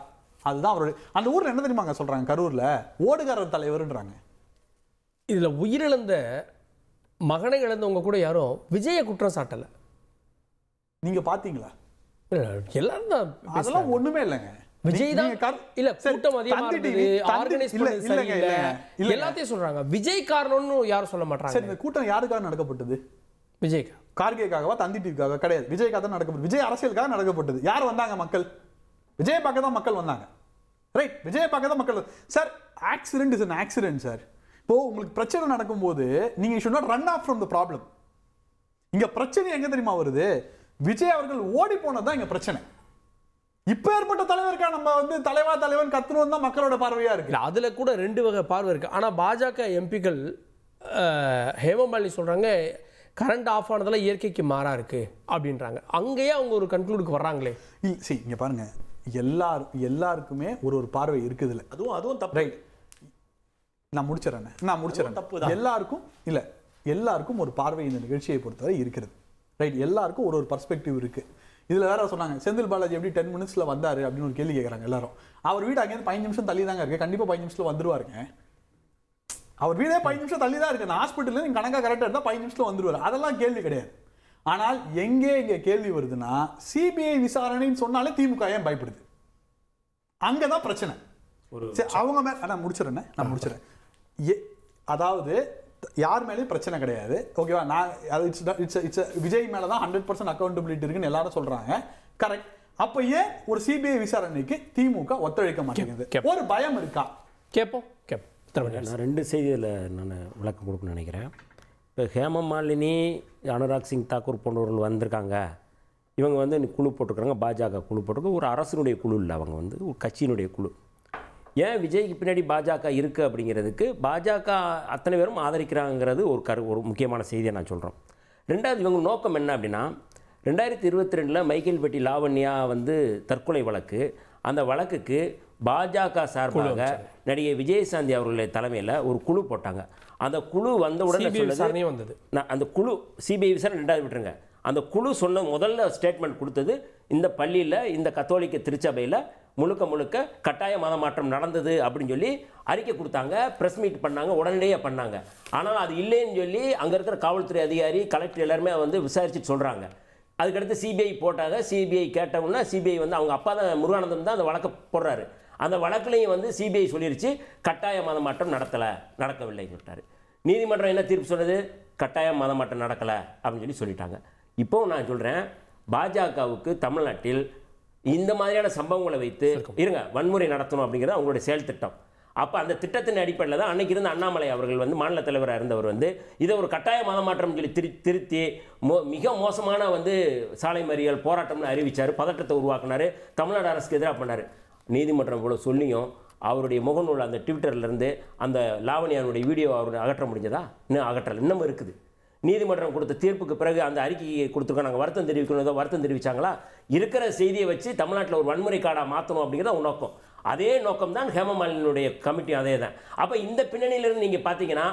அதுதான் அவருடைய. அந்த ஊர்ல என்ன தெரியுமாங்க சொல்றாங்க, கரூர்ல ஓடுகாரர் தலைவர்ன்றாங்க. இதுல உயிரிழந்த மகனை இழந்தவங்க கூட யாரும் விஜய குற்றம் சாட்டல. நீங்க பாத்தீங்களா? எல்லாரும் தான் அதெல்லாம் ஒண்ணுமே இல்லைங்க. விஜய் தான் இல்ல கூட்டம் அதிகமா இருந்தது, ஆர்கனைஸ் பண்ணது சரியில்லை, எல்லாத்தையும் சொல்றாங்க. விஜய் காரணம்னு யாரும் சொல்ல மாட்டாங்க. சரி, இந்த கூட்டம் யாருக்காக நடக்கப்பட்டது? விஜய் கார்கேக்காகவா, தந்தி டிவிக்காக? கிடையாது, விஜய்க்காக தான் நடக்கப்பட்டது. விஜய் அரசியலுக்காக நடக்கப்பட்டது. யார் வந்தாங்க? மக்கள். விஜய் பார்க்க தான் மக்கள் வந்தாங்க. ரைட், விஜய் பார்க்க தான் மக்கள். Sir, accident is an accident sir. இப்போ உங்களுக்கு பிரச்சனை நடக்கும்போது நீங்க should not run off from the problem. இங்க பிரச்சனை எங்க தெரியுமா வருது? விஜய் அவர்கள் ஓடி போனதுதான் இங்க பிரச்சனை. இப்ப ஏற்பட்ட தலைவருக்கா நம்ம வந்து தலைவன் கத்துணும் தான் மக்களோட பார்வையா இருக்கு. அதுல கூட ரெண்டு வகை பார்வை இருக்கு. ஆனா பாஜக எம்பிக்கள் ஹேமமாலினி சொல்றாங்க கரண்ட் ஆஃப் ஆனதுல இயற்கைக்கு மாறா இருக்கு அப்படின்றாங்க. அங்கேயே அவங்க ஒரு கன்க்ளூடுக்கு வர்றாங்களே. சரி, இங்க பாருங்க, எல்லாருக்குமே ஒரு பார்வை இருக்குது. இல்ல அதுவும் தப்பு. ரைட், நான் முடிச்சிடறேன். எல்லாருக்கும் ஒரு பார்வை இந்த நிகழ்ச்சியை பொறுத்தவரை இருக்கிறது. ரைட், எல்லாருக்கும் ஒரு பர்ஸ்பெக்டிவ் இருக்கு. இதுல வேற சொன்னாங்க, செந்தில் பாலாஜி எப்படி 10 minutesல வந்தாரு அப்படின்னு ஒரு கேள்வி கேட்கறாங்க எல்லாரும். அவர் வீடு அங்கேருந்து 15 நிமிஷம் தள்ளி தாங்க இருக்கு, கண்டிப்பா 15 நிமிஷத்துல வந்துருவாருங்க. அவர் வீடே 15 நிமிஷம் தள்ளி தான் இருக்கு. ஹாஸ்பிட்டல்ல நீங்க கணக்கா கரெக்டா இருந்தா 15 நிமிஷத்துல வந்துருவாரு. அதெல்லாம் கேள்வி கிடையாது. ஆனால் இங்க கேள்வி வருதுன்னா, சிபிஐ விசாரணைன்னு சொன்னாலே திமுக ஏன் பயப்படுது? அங்கதான் பிரச்சனை. அவங்க மேல நான் முடிச்சிடறேன். அதாவது யார் மேலேயும் பிரச்சனை கிடையாது, ஓகேவா? நான் இட்ஸ் விஜய் மேல தான் 100% அக்கௌண்டபிலிட்டி இருக்குன்னு எல்லாரும் சொல்றாங்க. கரெக்ட். அப்ப ஏன் ஒரு சிபிஐ விசாரணைக்கு திமுக ஒத்துழைக்க மாட்டேங்குது? ஒரு பயம் இருக்கா? கேட்போம். நான் 2 செய்தியில் நான் விளக்கம் கொடுக்கணும்னு நினைக்கிறேன். இப்போ ஹேமமாலினி, அனுராக் சிங் தாக்கூர் போன்றவர்கள் வந்திருக்காங்க. இவங்க வந்து குழு போட்டிருக்காங்க, பாஜக குழு போட்டிருக்க. ஒரு அரசினுடைய குழு இல்லை, அவங்க வந்து ஒரு கட்சியினுடைய குழு. ஏன் விஜய்க்கு பின்னாடி பாஜக இருக்குது அப்படிங்கிறதுக்கு பாஜக அத்தனை பேரும் ஆதரிக்கிறாங்கிறது ஒரு முக்கியமான செய்தியை நான் சொல்கிறோம். ரெண்டாவது, இவங்க நோக்கம் என்ன அப்படின்னா, 2022 மைக்கேல்பட்டி லாவண்யா வந்து தற்கொலை வழக்கு, அந்த வழக்குக்கு பாஜக சார்பாக நடிகை விஜயசாந்தி அவர்களுடைய தலைமையில் ஒரு குழு போட்டாங்க. அந்த குழு வந்த உடனே வந்தது. அந்த குழு சிபிஐ விசாரணை 2வது விட்டுருங்க. அந்த குழு சொன்ன முதல்ல ஸ்டேட்மெண்ட் கொடுத்தது, இந்த பள்ளியில், இந்த கத்தோலிக்க திருச்சபையில் முழுக்க கட்டாய மத மாற்றம் நடந்தது அப்படின்னு சொல்லி அறிக்கை கொடுத்தாங்க. ப்ரெஸ் மீட் பண்ணாங்க, உடனடியாக பண்ணாங்க. ஆனால் அது இல்லைன்னு சொல்லி அங்கே இருக்கிற காவல்துறை அதிகாரி, கலெக்டர் எல்லாருமே வந்து விசாரிச்சுட்டு சொல்கிறாங்க. அதுக்கடுத்து சிபிஐ போட்டாங்க. சிபிஐ கேட்டவுடனே சிபிஐ வந்து அவங்க அப்பா தான் முருகானந்தம் தான் அந்த வழக்கை போடுறாரு. அந்த வழக்குலையும் வந்து சிபிஐ சொல்லிருச்சு கட்டாய மத மாற்றம் நடக்கவில்லைன்னு சொல்லிட்டாரு. நீதிமன்றம் என்ன தீர்ப்பு சொன்னது? கட்டாய மத மாற்றம் நடக்கலை அப்படின்னு சொல்லிட்டாங்க. இப்போவும் நான் சொல்கிறேன், பாஜகவுக்கு தமிழ்நாட்டில் இந்த மாதிரியான சம்பவங்களை வைத்து வன்முறை நடத்தணும் அப்படிங்கிறது அவங்களுடைய செயல் திட்டம். அப்போ அந்த திட்டத்தின் அடிப்படையில் தான் அன்னைக்கு இருந்த அண்ணாமலை அவர்கள் வந்து மாநில தலைவராக இருந்தவர் வந்து இதை ஒரு கட்டாய மத மாற்றம் சொல்லி திருத்தி மிக மோசமான வந்து சாலை மறியல் போராட்டம்னு அறிவித்தார், பதட்டத்தை உருவாக்குனார், தமிழ்நாடு அரசுக்கு எதிராக பண்ணார். நீதிமன்றம் இவ்வளோ சொல்லியும் அவருடைய முகநூல் அந்த ட்விட்டர்லேருந்து அந்த லாவணியானுடைய வீடியோ அவர் அகற்ற முடிஞ்சதா? இன்னும் அகற்றல் இன்னமும் இருக்குது. நீதிமன்றம் கொடுத்த தீர்ப்புக்கு பிறகு அந்த அறிக்கையை கொடுத்துருக்கோம், நாங்கள் வருத்தம் தெரிவிக்கணும், வருத்தம் தெரிவித்தாங்களா? இருக்கிற செய்தியை வச்சு தமிழ்நாட்டில் ஒரு வன்முறை காடாக மாற்றணும் அப்படிங்கிறத நோக்கம். அதே நோக்கம் தான் ஹேமமாலினியுடைய கமிட்டி, அதே தான். அப்போ இந்த பின்னணியிலிருந்து நீங்கள் பார்த்தீங்கன்னா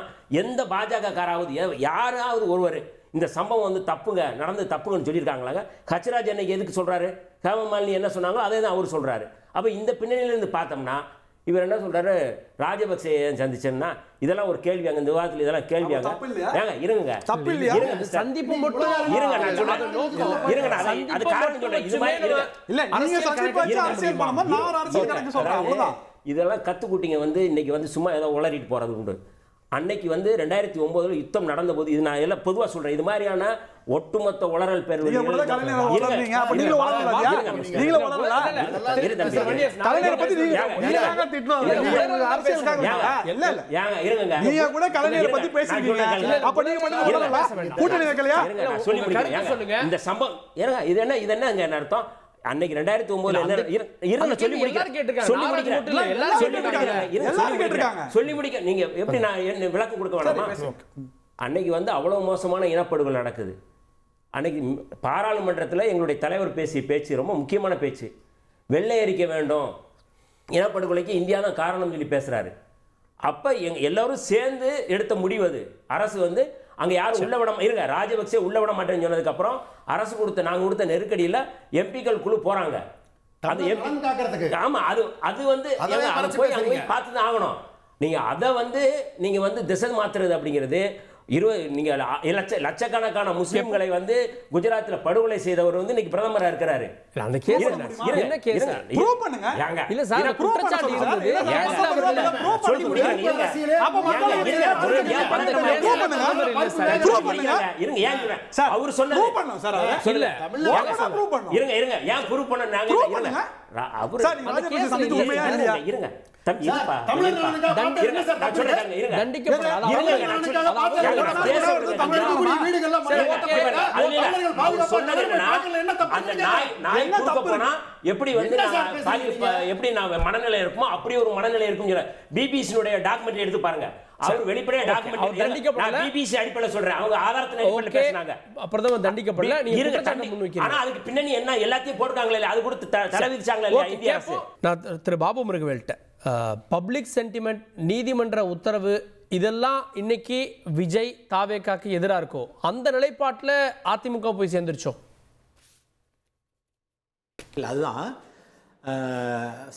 எந்த பாஜக காராவது யாராவது ஒருவர் இந்த சம்பவம் வந்து தப்புங்க, நடந்து தப்புங்கன்னு சொல்லியிருக்காங்களாங்க? ஹச்ராஜ் அன்னைக்கு எதுக்கு சொல்கிறாரு? ஹேமமாலினி என்ன சொன்னாங்களோ அதே தான் அவர் சொல்கிறாரு. அப்போ இந்த பின்னணியிலேருந்து பார்த்தோம்னா இவர் என்ன சொல்றாரு, ராஜபக்சே சந்திச்சேன்னா இதெல்லாம் ஒரு கேள்வி. அங்க இந்த விவாதத்தில் இதெல்லாம் கேள்வியாங்க. ஏங்க இருங்க, சந்திப்பு மட்டும் இருங்க, நான் சொல்றேன் இருங்க, அது காரணம் சொல்றேன். இது மாதிரி இல்ல, நீங்க சந்திப்பு வச்சு அரசியல் பண்ணாம நான் அரசியல் கணக்கு சொல்றேன், அவ்வளவுதான். இதெல்லாம் கத்துக்குட்டிங்க வந்து இன்னைக்கு வந்து சும்மா ஏதோ உளறிட்டு போறது உண்டு. அன்னைக்கு வந்து 2009 யுத்தம் நடந்த போது, இது நான் எல்லாம் பொதுவா சொல்றேன், இது மாதிரியான ஒட்டுமொத்த உளறல் பேர் நீங்க கூட கலைஞரை வளர்றீங்க. அப்ப நீங்களும் வளரலையா? நீங்களும் வளரல. கலைஞரை பத்தி நீங்க திட்டணும். நீங்க அரசியலுக்காக இல்ல இல்ல. இருங்க. நீங்க கூட கலைஞரை பத்தி பேசிட்டீங்க. அப்ப நீங்க மட்டும் வளரல. கூட்டணி வைக்கலையா? சொல்லி முடிக்கிறேன். இந்த சம்பவம் ஏங்க இது என்ன அர்த்தம்? அன்னைக்கு 2009 சொல்லி முடிக்க நீங்க எப்படி நான் விளக்கம் கொடுக்க வேண்டாமா? அன்னைக்கு வந்து அவ்வளவு மோசமான இனப்படுகொலை நடக்குது. அன்னைக்கு பாராளுமன்றத்தில் எங்களுடைய தலைவர் பேசிய பேச்சு ரொம்ப முக்கியமான பேச்சு. வெள்ளை அறிக்கை வேண்டும், இனப்படுகொலைக்கு இந்தியா தான் காரணம் சொல்லி பேசுறாரு. அப்ப எல்லாரும் சேர்ந்து எடுத்த முடிவு அது. அரசு வந்து அங்க யாரும் உள்ள விட இருங்க, ராஜபக்சே உள்ள விட மாட்டேன்னு சொன்னதுக்கு அப்புறம் அரசு நாங்க கொடுத்த நெருக்கடியில எம்பிக்கள் குழு போறாங்க. அது ஆமா, அது வந்து போய் அங்க போய் பார்த்து தான் ஆகணும். நீங்க அதை வந்து நீங்க வந்து திசை மாத்துறது அப்படிங்கிறது நீங்க லட்சக்கணக்கான முஸ்லிம்களை வந்து குஜராத்ல படுகொலை செய்தவர் வந்து இன்னைக்கு பிரதமரா இருக்கிறாரு. அந்த கேஸ் என்ன கேஸ் ப்ரூவ் பண்ணுங்க. இல்ல சார், குற்றச்சாட்டு இருந்தது. சொல்லி முடிங்க. அப்ப மக்கள் ப்ரூவ் பண்ணுங்க. இருங்க, ஏன் சார் அவர் சொன்னது ப்ரூவ் பண்ணனும் சார். இல்ல ப்ரூவ் பண்ணனும். இருங்க ஏன் ப்ரூவ் பண்ண நாங்க இருங்க. அவர் சார் ராஜபக்சே சம்பந்தம் உண்மையா இல்லையா? இருங்க எப்படி வந்து எப்படி நான் மனநிலை இருக்குமோ அப்படி ஒரு மனநிலை இருக்கும். பிபிசியுடைய டாக்குமெண்ட்ரி எடுத்து பாருங்க. அவர் வெளிப்படையா டாக்குமெண்ட் பிபிசி அடிப்படையில் சொல்றேன், அவங்க ஆதாரத்தின் அடிப்படையில் பேசினாங்க. பிரதமர் தண்டிக்கப்படல. ஆனா அதுக்கு பின்னணி என்ன எல்லாத்தையும் போட்டுருக்காங்களே, அது கூட தடை விதிச்சாங்களே இந்திய அரசு. நான் திரு பாபு முருகவேல்ட்ட பப்ளிக் சென்டிமெண்ட், நீதிமன்ற உத்தரவு, இதெல்லாம் இன்னைக்கு விஜய் தாவேகாக்கு எதிராக இருக்கோ அந்த நிலைப்பாட்டில் அதிமுக போய் சேர்ந்துருச்சோம்? இல்லை, அதுதான்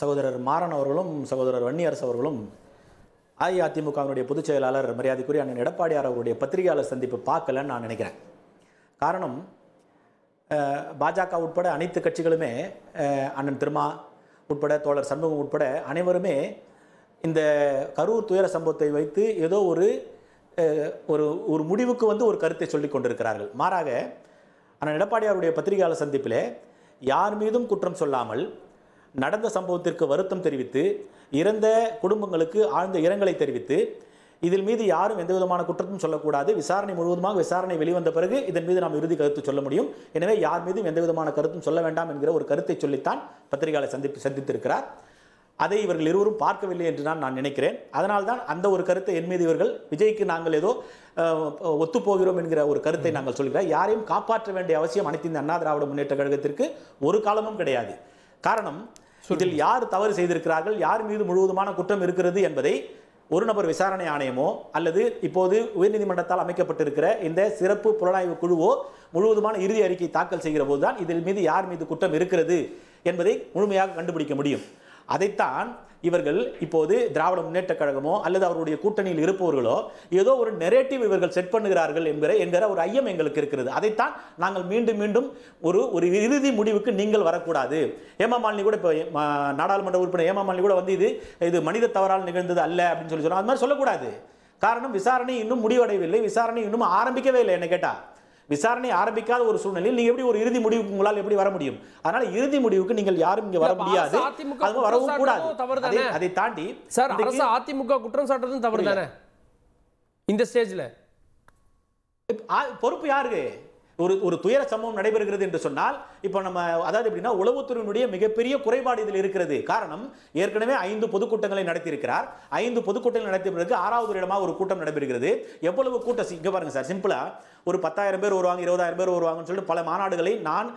சகோதரர் மாறன் அவர்களும் சகோதரர் வன்னியரசு அவர்களும் அஇஅதிமுகவினுடைய பொதுச் செயலாளர் மரியாதைக்குரிய அண்ணன் எடப்பாடியார் அவருடைய பத்திரிகையாளர் சந்திப்பு பார்க்கலன்னு நான் நினைக்கிறேன். காரணம், பாஜக உட்பட அனைத்து கட்சிகளுமே, அண்ணன் திருமா உட்பட, தோழர் சண்முகம் உட்பட அனைவருமே இந்த கரூர் துயர சம்பவத்தை வைத்து ஏதோ ஒரு முடிவுக்கு வந்து ஒரு கருத்தை சொல்லிக் கொண்டிருக்கிறார்கள். மாறாக அண்ணன் எடப்பாடியாருடைய பத்திரிகையாளர் சந்திப்பில் யார் மீதும் குற்றம் சொல்லாமல் நடந்த சம்பவத்திற்கு வருத்தம் தெரிவித்து, இறந்த குடும்பங்களுக்கு ஆழ்ந்த இரங்கலை தெரிவித்து, இதில் மீது யாரும் எந்த விதமான குற்றமும் சொல்லக்கூடாது, விசாரணை முழுவதுமாக விசாரணை வெளிவந்த பிறகு இதன் மீது நாம் இறுதி கருத்து சொல்ல முடியும், எனவே யார் மீதும் எந்த விதமான கருத்தும் சொல்ல வேண்டாம் என்கிற ஒரு கருத்தை சொல்லித்தான் பத்திரிகையாளர் சந்தித்திருக்கிறார். அதை இவர்கள் இருவரும் பார்க்கவில்லை என்று நான் நினைக்கிறேன். அதனால்தான் அந்த ஒரு கருத்தை என் மீது இவர்கள் விஜய்க்கு நாங்கள் ஏதோ ஒத்துப்போகிறோம் என்கிற ஒரு கருத்தை நாங்கள் சொல்கிறோம். யாரையும் காப்பாற்ற வேண்டிய அவசியம் அனைத்து இந்த அண்ணா திராவிட முன்னேற்ற கழகத்திற்கு ஒரு காலமும் கிடையாது. காரணம், இதில் யார் தவறு செய்திருக்கிறார்கள், யார் மீது முழுவதுமான குற்றம் இருக்கிறது என்பதை ஒரு நபர் விசாரணை ஆணையமோ அல்லது இப்போது உயர்நீதிமன்றத்தால் அமைக்கப்பட்டிருக்கிற இந்த சிறப்பு புலனாய்வு குழுவோ முழுவதுமான இறுதி அறிக்கை தாக்கல் செய்கிற போதுதான் இதில் மீது யார் மீது குற்றம் இருக்கிறது என்பதை முழுமையாக கண்டுபிடிக்க முடியும். அதைத்தான் இவர்கள் இப்போது திராவிட முன்னேற்ற கழகமோ அல்லது அவருடைய கூட்டணியில் இருப்பவர்களோ ஏதோ ஒரு நெரேட்டிவ் இவர்கள் செட் பண்ணுகிறார்கள் என்கிற ஒரு ஐயம் எங்களுக்கு இருக்கிறது. அதைத்தான் நாங்கள் மீண்டும் மீண்டும் ஒரு இறுதி முடிவுக்கு நீங்கள் வரக்கூடாது. ஹேமா மாலினி கூட இப்போ நாடாளுமன்ற உறுப்பினர் ஹேமா மாலினி கூட வந்து இது மனித தவறால் நிகழ்ந்தது அல்ல அப்படின்னு சொல்லி அது மாதிரி சொல்லக்கூடாது. காரணம், விசாரணை இன்னும் முடிவடையவில்லை, விசாரணை இன்னும் ஆரம்பிக்கவே இல்லை. என்ன கேட்டா, விசாரணை ஆரம்பிக்காத ஒரு சூழ்நிலையில் நீங்க எப்படி ஒரு இறுதி முடிவுக்கு உங்களால் எப்படி வர முடியும்? அதனால இறுதி முடிவுக்கு நீங்கள் யாரும் இங்க வர முடியாது, அது வரவும் கூடாது. அதை தாண்டி சார், அரசு அதிமுக குற்றம் சாட்டுறதும் தவறு தானே? இந்த ஸ்டேஜ்ல பொறுப்பு யாருக்கு? ஒரு துயர சம்பவம் நடைபெறுகிறது என்று சொன்னால் இப்போ நம்ம அதாவது எப்படின்னா உளவுத்துறையினுடைய மிகப்பெரிய குறைபாடு இதில் இருக்கிறது. காரணம், ஏற்கனவே 5 பொதுக்கூட்டங்களை நடத்தியிருக்கிறார். 5 பொதுக்கூட்டங்கள் நடத்திய பிறகு 6வது இடமாக ஒரு கூட்டம் நடைபெறுகிறது. எவ்வளவு கூட்டம் இங்க பாருங்க சார், சிம்பிளா ஒரு 10,000 பேர் வருவாங்க, 20,000 பேர் வருவாங்கன்னு சொல்லிட்டு பல மாநாடுகளை நான்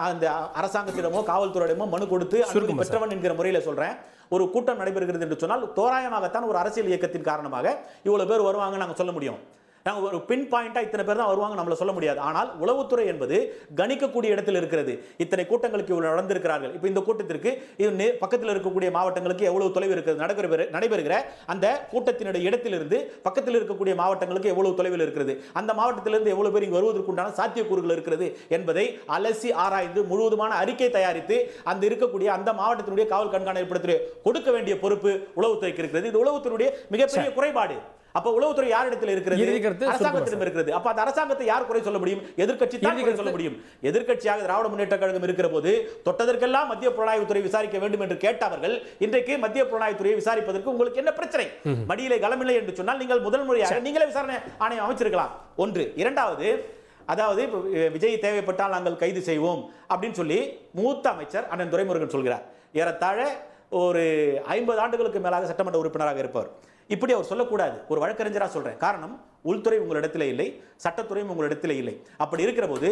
அந்த அரசாங்கத்திடமோ காவல்துறையிடமோ மனு கொடுத்து பெற்றவன் என்கிற முறையில் சொல்றேன். ஒரு கூட்டம் நடைபெறுகிறது என்று சொன்னால் தோராயமாகத்தான் ஒரு அரசியல் இயக்கத்தின் காரணமாக இவ்வளவு பேர் வருவாங்க நாங்கள் சொல்ல முடியும். நாங்கள் ஒரு பின் பாயிண்டா இத்தனை பேர் தான் வருவாங்க நம்மள சொல்ல முடியாது. ஆனால் உளவுத்துறை என்பது கணிக்கக்கூடிய இடத்தில் இருக்கிறது. இத்தனை கூட்டங்களுக்கு இவ்வளவு நடந்திருக்கிறார்கள், இப்போ இந்த கூட்டத்திற்கு இது பக்கத்தில் இருக்கக்கூடிய மாவட்டங்களுக்கு எவ்வளவு தொலைவு இருக்கிறது, நடைபெறுகிற அந்த கூட்டத்தினுடைய இடத்திலிருந்து பக்கத்தில் இருக்கக்கூடிய மாவட்டங்களுக்கு எவ்வளவு தொலைவில் இருக்கிறது, அந்த மாவட்டத்திலிருந்து எவ்வளவு பேர் இங்கு வருவதற்குண்டான சாத்தியக்கூறுகள் இருக்கிறது என்பதை அலசி ஆராய்ந்து முழுவதுமான அறிக்கை தயாரித்து அந்த இருக்கக்கூடிய அந்த மாவட்டத்தினுடைய காவல் கண்காணிப்பு கொடுக்க வேண்டிய பொறுப்பு உளவுத்துறைக்கு இருக்கிறது. இது உளவுத்துறையுடைய மிகப்பெரிய குறைபாடு. அப்ப உளவுத்துறை யாரிடத்தில் இருக்கிறது? இறுதி கருத்து அரசாங்கத்திடம் இருக்கிறது. அப்ப அந்த அரசாங்கத்தை யார் குறை சொல்ல முடியும்? எதிர்க்கட்சி தான் குறை சொல்ல முடியும். எதிர்க்கட்சியாக திராவிட முன்னேற்ற கழகம் இருக்கிற போது தொட்டதற்கெல்லாம் மத்திய புலனாய்வுத்துறை விசாரிக்க வேண்டும் என்று கேட்டவர்கள் இன்றைக்கு மத்திய புலனாய்வுத்துறையை விசாரிப்பதற்கு உங்களுக்கு என்ன பிரச்சனை? மடியிலே கலமில்லை என்று சொன்னால் நீங்கள் முதல் முறையாக நீங்களே விசாரணை ஆணையம் அமைச்சிருக்கலாம். ஒன்று. இரண்டாவது, அதாவது விஜய் தேவைப்பட்டால் நாங்கள் கைது செய்வோம் அப்படின்னு சொல்லி மூத்த அமைச்சர் அண்ணன் துரைமுருகன் சொல்கிறார். ஏறத்தாழ ஒரு 50 ஆண்டுகளுக்கு மேலாக சட்டமன்ற உறுப்பினராக இருப்பவர். இப்படி அவர் சொல்லக்கூடாது. ஒரு வழக்கறிஞராக சொல்றேன். காரணம், உள்துறை உங்களிடத்தில் இல்லை, சட்டத்துறையும் உங்களிடத்தில் இல்லை. அப்படி இருக்கிற போது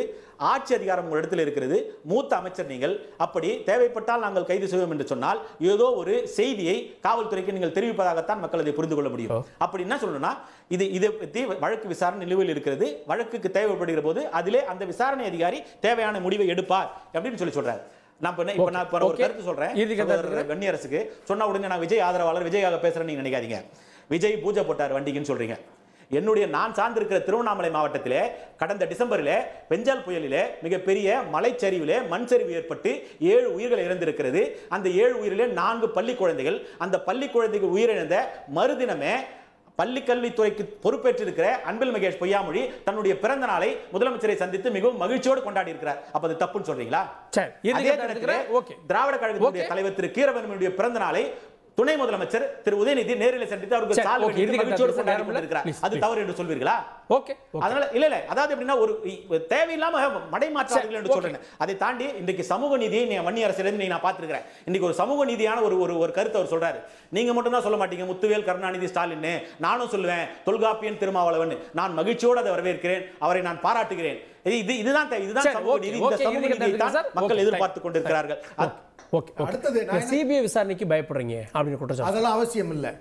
ஆட்சி அதிகாரம் உங்களிடத்தில் இருக்கிறது. மூத்த அமைச்சர் நீங்கள். அப்படி தேவைப்பட்டால் நாங்கள் கைது செய்வோம் என்று சொன்னால் ஏதோ ஒரு செய்தியை காவல்துறைக்கு நீங்கள் தெரிவிப்பதாகத்தான் மக்கள் அதை புரிந்து கொள்ள முடியும். அப்படி என்ன சொல்லணும்னா, இதை பற்றி வழக்கு விசாரணை நிலுவையில் இருக்கிறது. வழக்குக்கு தேவைப்படுகிற போது அதிலே அந்த விசாரணை அதிகாரி தேவையான முடிவை எடுப்பார் அப்படின்னு சொல்றாரு. நான் ஒரு கருத்து சொல்றேன். வன்னியரசுக்கு சொன்ன உடனே நான் விஜய் ஆதரவாளர், விஜயாக பேசுறேன்னு நீங்க நினைக்காதீங்க. விஜய் பூஜை போட்டார் வண்டிக்குன்னு சொல்றீங்க. நான் சார்ந்திருக்கிற திருவண்ணாமலை மாவட்டத்திலே கடந்த டிசம்பரிலே பெஞ்சால் புயலிலே மிகப்பெரிய மலைச்சரிவிலே மண் சரிவு ஏற்பட்டு 7 உயிர்கள் இறந்திருக்கிறது. அந்த 7 உயிரிலே 4 பள்ளி குழந்தைகள். அந்த பள்ளி குழந்தைகள் உயிரிழந்த மறுதினமே பள்ளிக்கல்வித்துறைக்கு பொறுப்பேற்றிருக்கிற அன்பில் மகேஷ் பொய்யாமொழி தன்னுடைய பிறந்த நாளை முதலமைச்சரை சந்தித்து மிகவும் மகிழ்ச்சியோடு கொண்டாடி இருக்கிறார். அப்ப அது தப்புன்னு சொல்றீங்களா? திராவிட கழகத்தினுடைய தலைவர் திரு கீரவனுடைய பிறந்த நாளை துணை முதலமைச்சர் திரு உதயநிதி நேரில் சந்தித்து அவருக்கு மகிழ்ச்சியோடு கொண்டாடி கொண்டிருக்கிறார். அது தவறு என்று சொல்வீர்களா? அதனால இல்ல அதாவது எப்படின்னா ஒரு தேவையில்லாம மடைமாற்றார்கள் என்று சொல்றேன். அதை தாண்டி இன்றைக்கு சமூக நீதியை வன்னி அரசிலிருந்து நான் பார்த்திருக்கிறேன். இன்னைக்கு ஒரு சமூக நீதியான ஒரு கருத்தை அவர் சொல்றாரு. நீங்க மட்டும் தான் சொல்ல மாட்டீங்க. முத்துவேல், கருணாநிதி, ஸ்டாலின், நானும் சொல்லுவேன். தொல்காப்பியன், திருமாவளவன். நான் மகிழ்ச்சியோடு அதை வரவேற்கிறேன். அவரை நான் பாராட்டுகிறேன். இதுதான் சமூக நீதி. இந்த சமூக நீதியை தான் மக்கள் எதிர்பார்த்துக் கொண்டிருக்கிறார்கள். அடுத்தது சிபிஐ விசாரணைக்கு பயப்படுறீங்க அப்படின்னு குற்றச்சாட்டு. அதெல்லாம் அவசியம் இல்லை.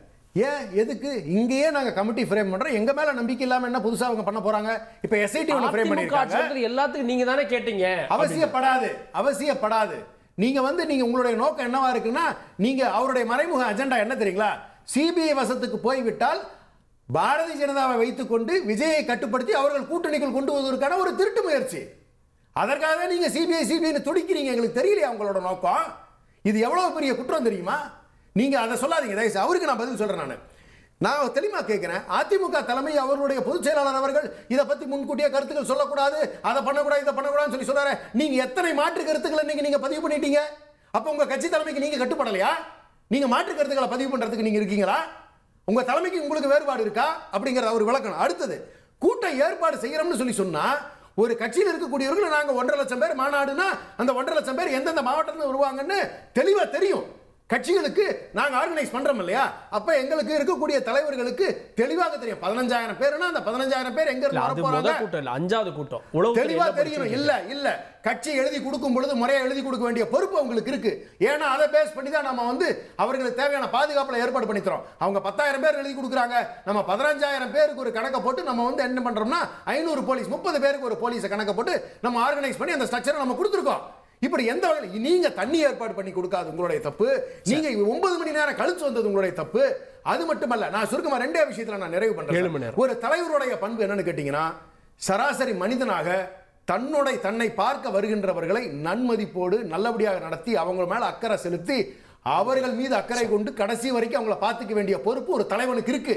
ஏன் எதுக்கு இங்கேயே நாங்க கமிட்டி ஃப்ரேம் பண்றோம். எங்க மேல நம்பிக்கை இல்லாம என்ன புதுசா அவங்க பண்ண போறாங்க? இப்ப எஸ்ஐடி ஒன்னு ஃப்ரேம் பண்ணிருக்காங்க. எல்லாத்துக்கும் நீங்க தானே கேட்டீங்க. அவசியப்படாது. நீங்க உங்களுடைய நோக்கம் என்னவா இருக்குன்னா, நீங்க அவருடைய மறைமுக அஜெண்டா என்ன தெரியுங்களா? சிபிஐ வசத்துக்கு போய்விட்டால் பாரதிய ஜனதாவை வைத்துக்கொண்டு விஜயை கட்டுப்படுத்தி அவர்கள் கூட்டணிக்குள் கொண்டு வருவதற்கான ஒரு திருட்டு முயற்சி. அதற்காக நீங்க சிபிஐ துடிக்கிறீங்க. எங்களுக்கு தெரியலையா உங்களோட நோக்கம்? இது எவ்வளவு பெரிய குற்றம் தெரியுமா? நீங்க அதை சொல்லாதீங்க தயவுசெய்து. அவருக்கு நான் பதில் சொல்றேன். நான் தெளிவா கேட்கிறேன். அதிமுக தலைமை அவர்களுடைய பொதுச் செயலாளர் அவர்கள் இதை பத்தி முன்கூட்டியே கருத்துக்கள் சொல்லக்கூடாது, அதை பண்ணக்கூடாது, இதை பண்ணக்கூடாதுன்னு சொல்றாரு. நீங்க எத்தனை மாற்று கருத்துக்களை நீங்க பதிவு பண்ணிட்டீங்க? அப்ப உங்க கட்சி தலைமைக்கு நீங்க கட்டுப்படலையா? நீங்க மாற்று கருத்துக்களை பதிவு பண்றதுக்கு நீங்க இருக்கீங்களா? உங்க தலைமைக்கு உங்களுக்கு வேறுபாடு இருக்கா அப்படிங்கறத அவர் விளக்கணும். அடுத்தது, கூட்டம் ஏற்பாடு செய்யறோம்னு சொன்னா ஒரு கட்சியில் இருக்கக்கூடியவர்கள் நாங்க 1.5 லட்சம் பேர் மாநாடுனா அந்த 1.5 லட்சம் பேர் எந்தெந்த மாவட்டத்தில் வருவாங்கன்னு தெளிவா தெரியும். கட்சிகளுக்கு நாங்க ஆர்கனைஸ் பண்றோம் இல்லையா? அப்ப எங்களுக்கு இருக்கக்கூடிய தலைவர்களுக்கு தெளிவாக தெரியும். 15,000 பேர்னா அந்த 15,000 பேர் எங்க இருந்து வர போறாங்க? கூட்டம் இல்ல, 5வது கூட்டம். தெளிவா தெரியும். இல்ல கட்சி எழுதி கொடுக்கும் பொழுது முறையா எழுதி கொடுக்க வேண்டிய பொறுப்பு உங்களுக்கு இருக்கு. ஏன்னா அதை பேஸ் பண்ணி தான் நம்ம அவர்களுக்கு தேவையான பாதுகாப்புல ஏற்பாடு பண்ணி தரோம். அவங்க 10,000 பேர் எழுதி கொடுக்குறாங்க. நம்ம 15,000 பேருக்கு ஒரு கணக்கை போட்டு நம்ம என்ன பண்றோம்னா 500 போலீஸ், 30 பேருக்கு ஒரு போலீஸை கணக்கை போட்டு நம்ம ஆர்கனைஸ் பண்ணி அந்த ஸ்ட்ரக்சரை நம்ம கொடுத்துருக்கோம். இப்படி எந்த வகையில் நீங்க தண்ணி ஏற்பாடு பண்ணி கொடுக்காது உங்களுடைய தப்பு. நீங்க 9 மணி நேரம் கழிச்சு வந்தது உங்களுடைய தப்பு. அது மட்டுமல்ல, நான் சுருக்கமா 2 விஷயத்துல நான் நிறைவு பண்றேன். ஒரு தலைவருடைய பண்பு என்னன்னு கேட்டீங்கன்னா, சராசரி மனிதனாக தன்னை பார்க்க வருகின்றவர்களை நன்மதிப்போடு நல்லபடியாக நடத்தி அவங்க மேல அக்கறை செலுத்தி அவர்கள் மீது அக்கறை கொண்டு கடைசி வரைக்கும் அவங்கள பார்த்துக்க வேண்டிய பொறுப்பு ஒரு தலைவனுக்கு இருக்கு.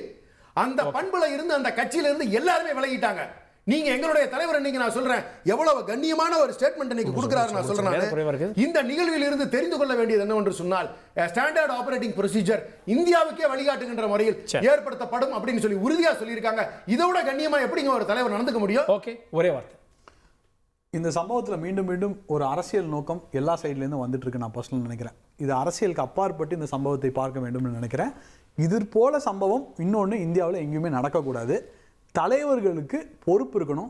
அந்த பண்புல இருந்து அந்த கட்சியில இருந்து எல்லாருமே விலகிட்டாங்க. நீங்க எங்களுடைய தலைவர் இன்னைக்கு நான் சொல்றேன் எவ்வளவு கண்ணியமான ஒரு ஸ்டேட்மெண்ட் இன்னைக்கு கொடுக்கிறாரு. நான் சொல்றேன், இந்த நிகழ்வில் இருந்து தெரிந்து கொள்ள வேண்டியது என்னவென்று சொன்னால், ஸ்டாண்டர்ட் ஆபரேட்டிங் ப்ரொசீஜர் இந்தியாவுக்கே வழிகாட்டுகின்ற முறையில் ஏற்படுத்தப்படும் அப்படின்னு சொல்லி உறுதியா சொல்லியிருக்காங்க. இதோட கண்ணியமா எப்படிங்க ஒரு தலைவர் நடந்துக்க முடியும்? ஓகே, ஒரே வார்த்தை. இந்த சம்பவத்தில் மீண்டும் மீண்டும் ஒரு அரசியல் நோக்கம் எல்லா சைட்லேருந்து வந்துட்டு இருக்கு. நான் பர்சனல் நினைக்கிறேன் இது அரசியலுக்கு அப்பாற்பட்டு இந்த சம்பவத்தை பார்க்க வேண்டும் நினைக்கிறேன். இது போல சம்பவம் இன்னொன்று இந்தியாவில் எங்கேயுமே நடக்கக்கூடாது. தலைவர்களுக்கு பொறுப்பு இருக்கணும்.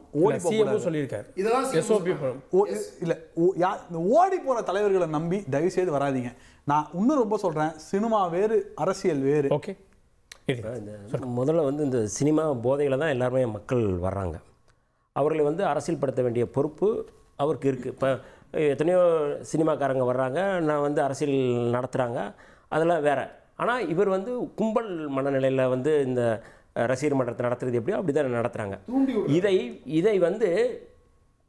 ஓடி போற தலைவர்களை நம்பி தயவு செய்து வராதீங்க. நான் இன்னும் ரொம்ப சொல்றேன், சினிமா வேறு, அரசியல் வேறு. ஓகே, முதல்ல இந்த சினிமா போதையில தான் எல்லாருமே மக்கள் வர்றாங்க. அவர்களை அரசியல் படுத்த வேண்டிய பொறுப்பு அவருக்கு இருக்குது. இப்போ எத்தனையோ சினிமாக்காரங்க வர்றாங்க, நான் அரசியல் நடத்துகிறாங்க, அதெல்லாம் வேற. ஆனால் இவர் கும்பல் மனநிலையில் இந்த ரசிகர் மன்றத்தை நடத்துறது எப்படியோ அப்படி தான் நடத்துகிறாங்க. இதை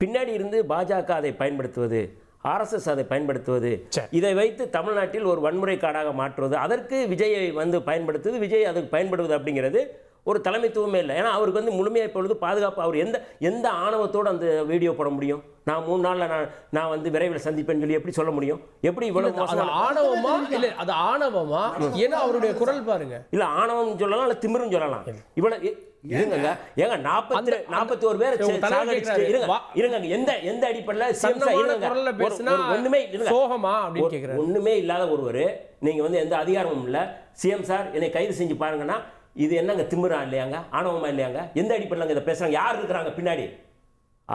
பின்னாடி இருந்து பாஜக அதை பயன்படுத்துவது, ஆர்எஸ்எஸ் அதை பயன்படுத்துவது, இதை வைத்து தமிழ்நாட்டில் ஒரு வன்முறை காடாக மாற்றுவது, அதற்கு விஜயை பயன்படுத்துவது, விஜய் அதுக்கு பயன்படுவது அப்படிங்கிறது ஒரு தலைமைத்துவமே இல்லை. ஏன்னா அவருக்கு வந்து முழுமையாக இப்பொழுது பாதுகாப்பு. அவர் எந்த ஆணவத்தோடு அந்த வீடியோ போட முடியும்? நான் 3 நாளில் நான் வந்து விரைவில் சந்திப்பேன்னு சொல்லி எப்படி சொல்ல முடியும்? எப்படி இவ்வளவு ஆணவமா இல்லை அது ஆணவமா? ஏன்னா அவருடைய குரல் பாருங்க. இல்லை ஆணவம் சொல்லலாம், இல்லை திமிரும் சொல்லலாம். இவ்வளவு இருங்க ஏங்க 41 பேர் இருங்க. எந்த அடிப்படையில் ஒண்ணுமே இல்லாத ஒருவர் நீங்க வந்து எந்த அதிகாரமும் இல்லை, சிஎம் சார் என்னை கைது செஞ்சு பாருங்கன்னா இது என்னங்க திமிரா இல்லையாங்க, ஆணவமா இல்லையாங்க? எந்த அடிப்படையில் இதை பேசுறாங்க? யார் இருக்கிறாங்க பின்னாடி?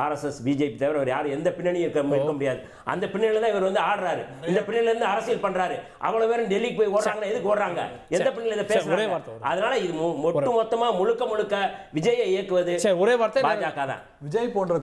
ஆர்எஸ்எஸ் பிஜேபி தவிர அவர் யாரும் எந்த பின்னணியும் இருக்க முடியாது. அந்த பின்னணியில தான் இவர் வந்து ஆடுறாரு. இந்த பின்னணியில இருந்து அரசியல் பண்றாரு. அவ்வளவு பேரும் டெல்லிக்கு போய் ஓடுறாங்கன்னா எதுக்கு ஓடுறாங்க? எந்த பின்னணியில பேசுறாங்க? அதனால இது மொத்தமா முழுக்க விஜயை இயக்குவது ஒரே வார்த்தை பாஜக தான். விஜய் போன்ற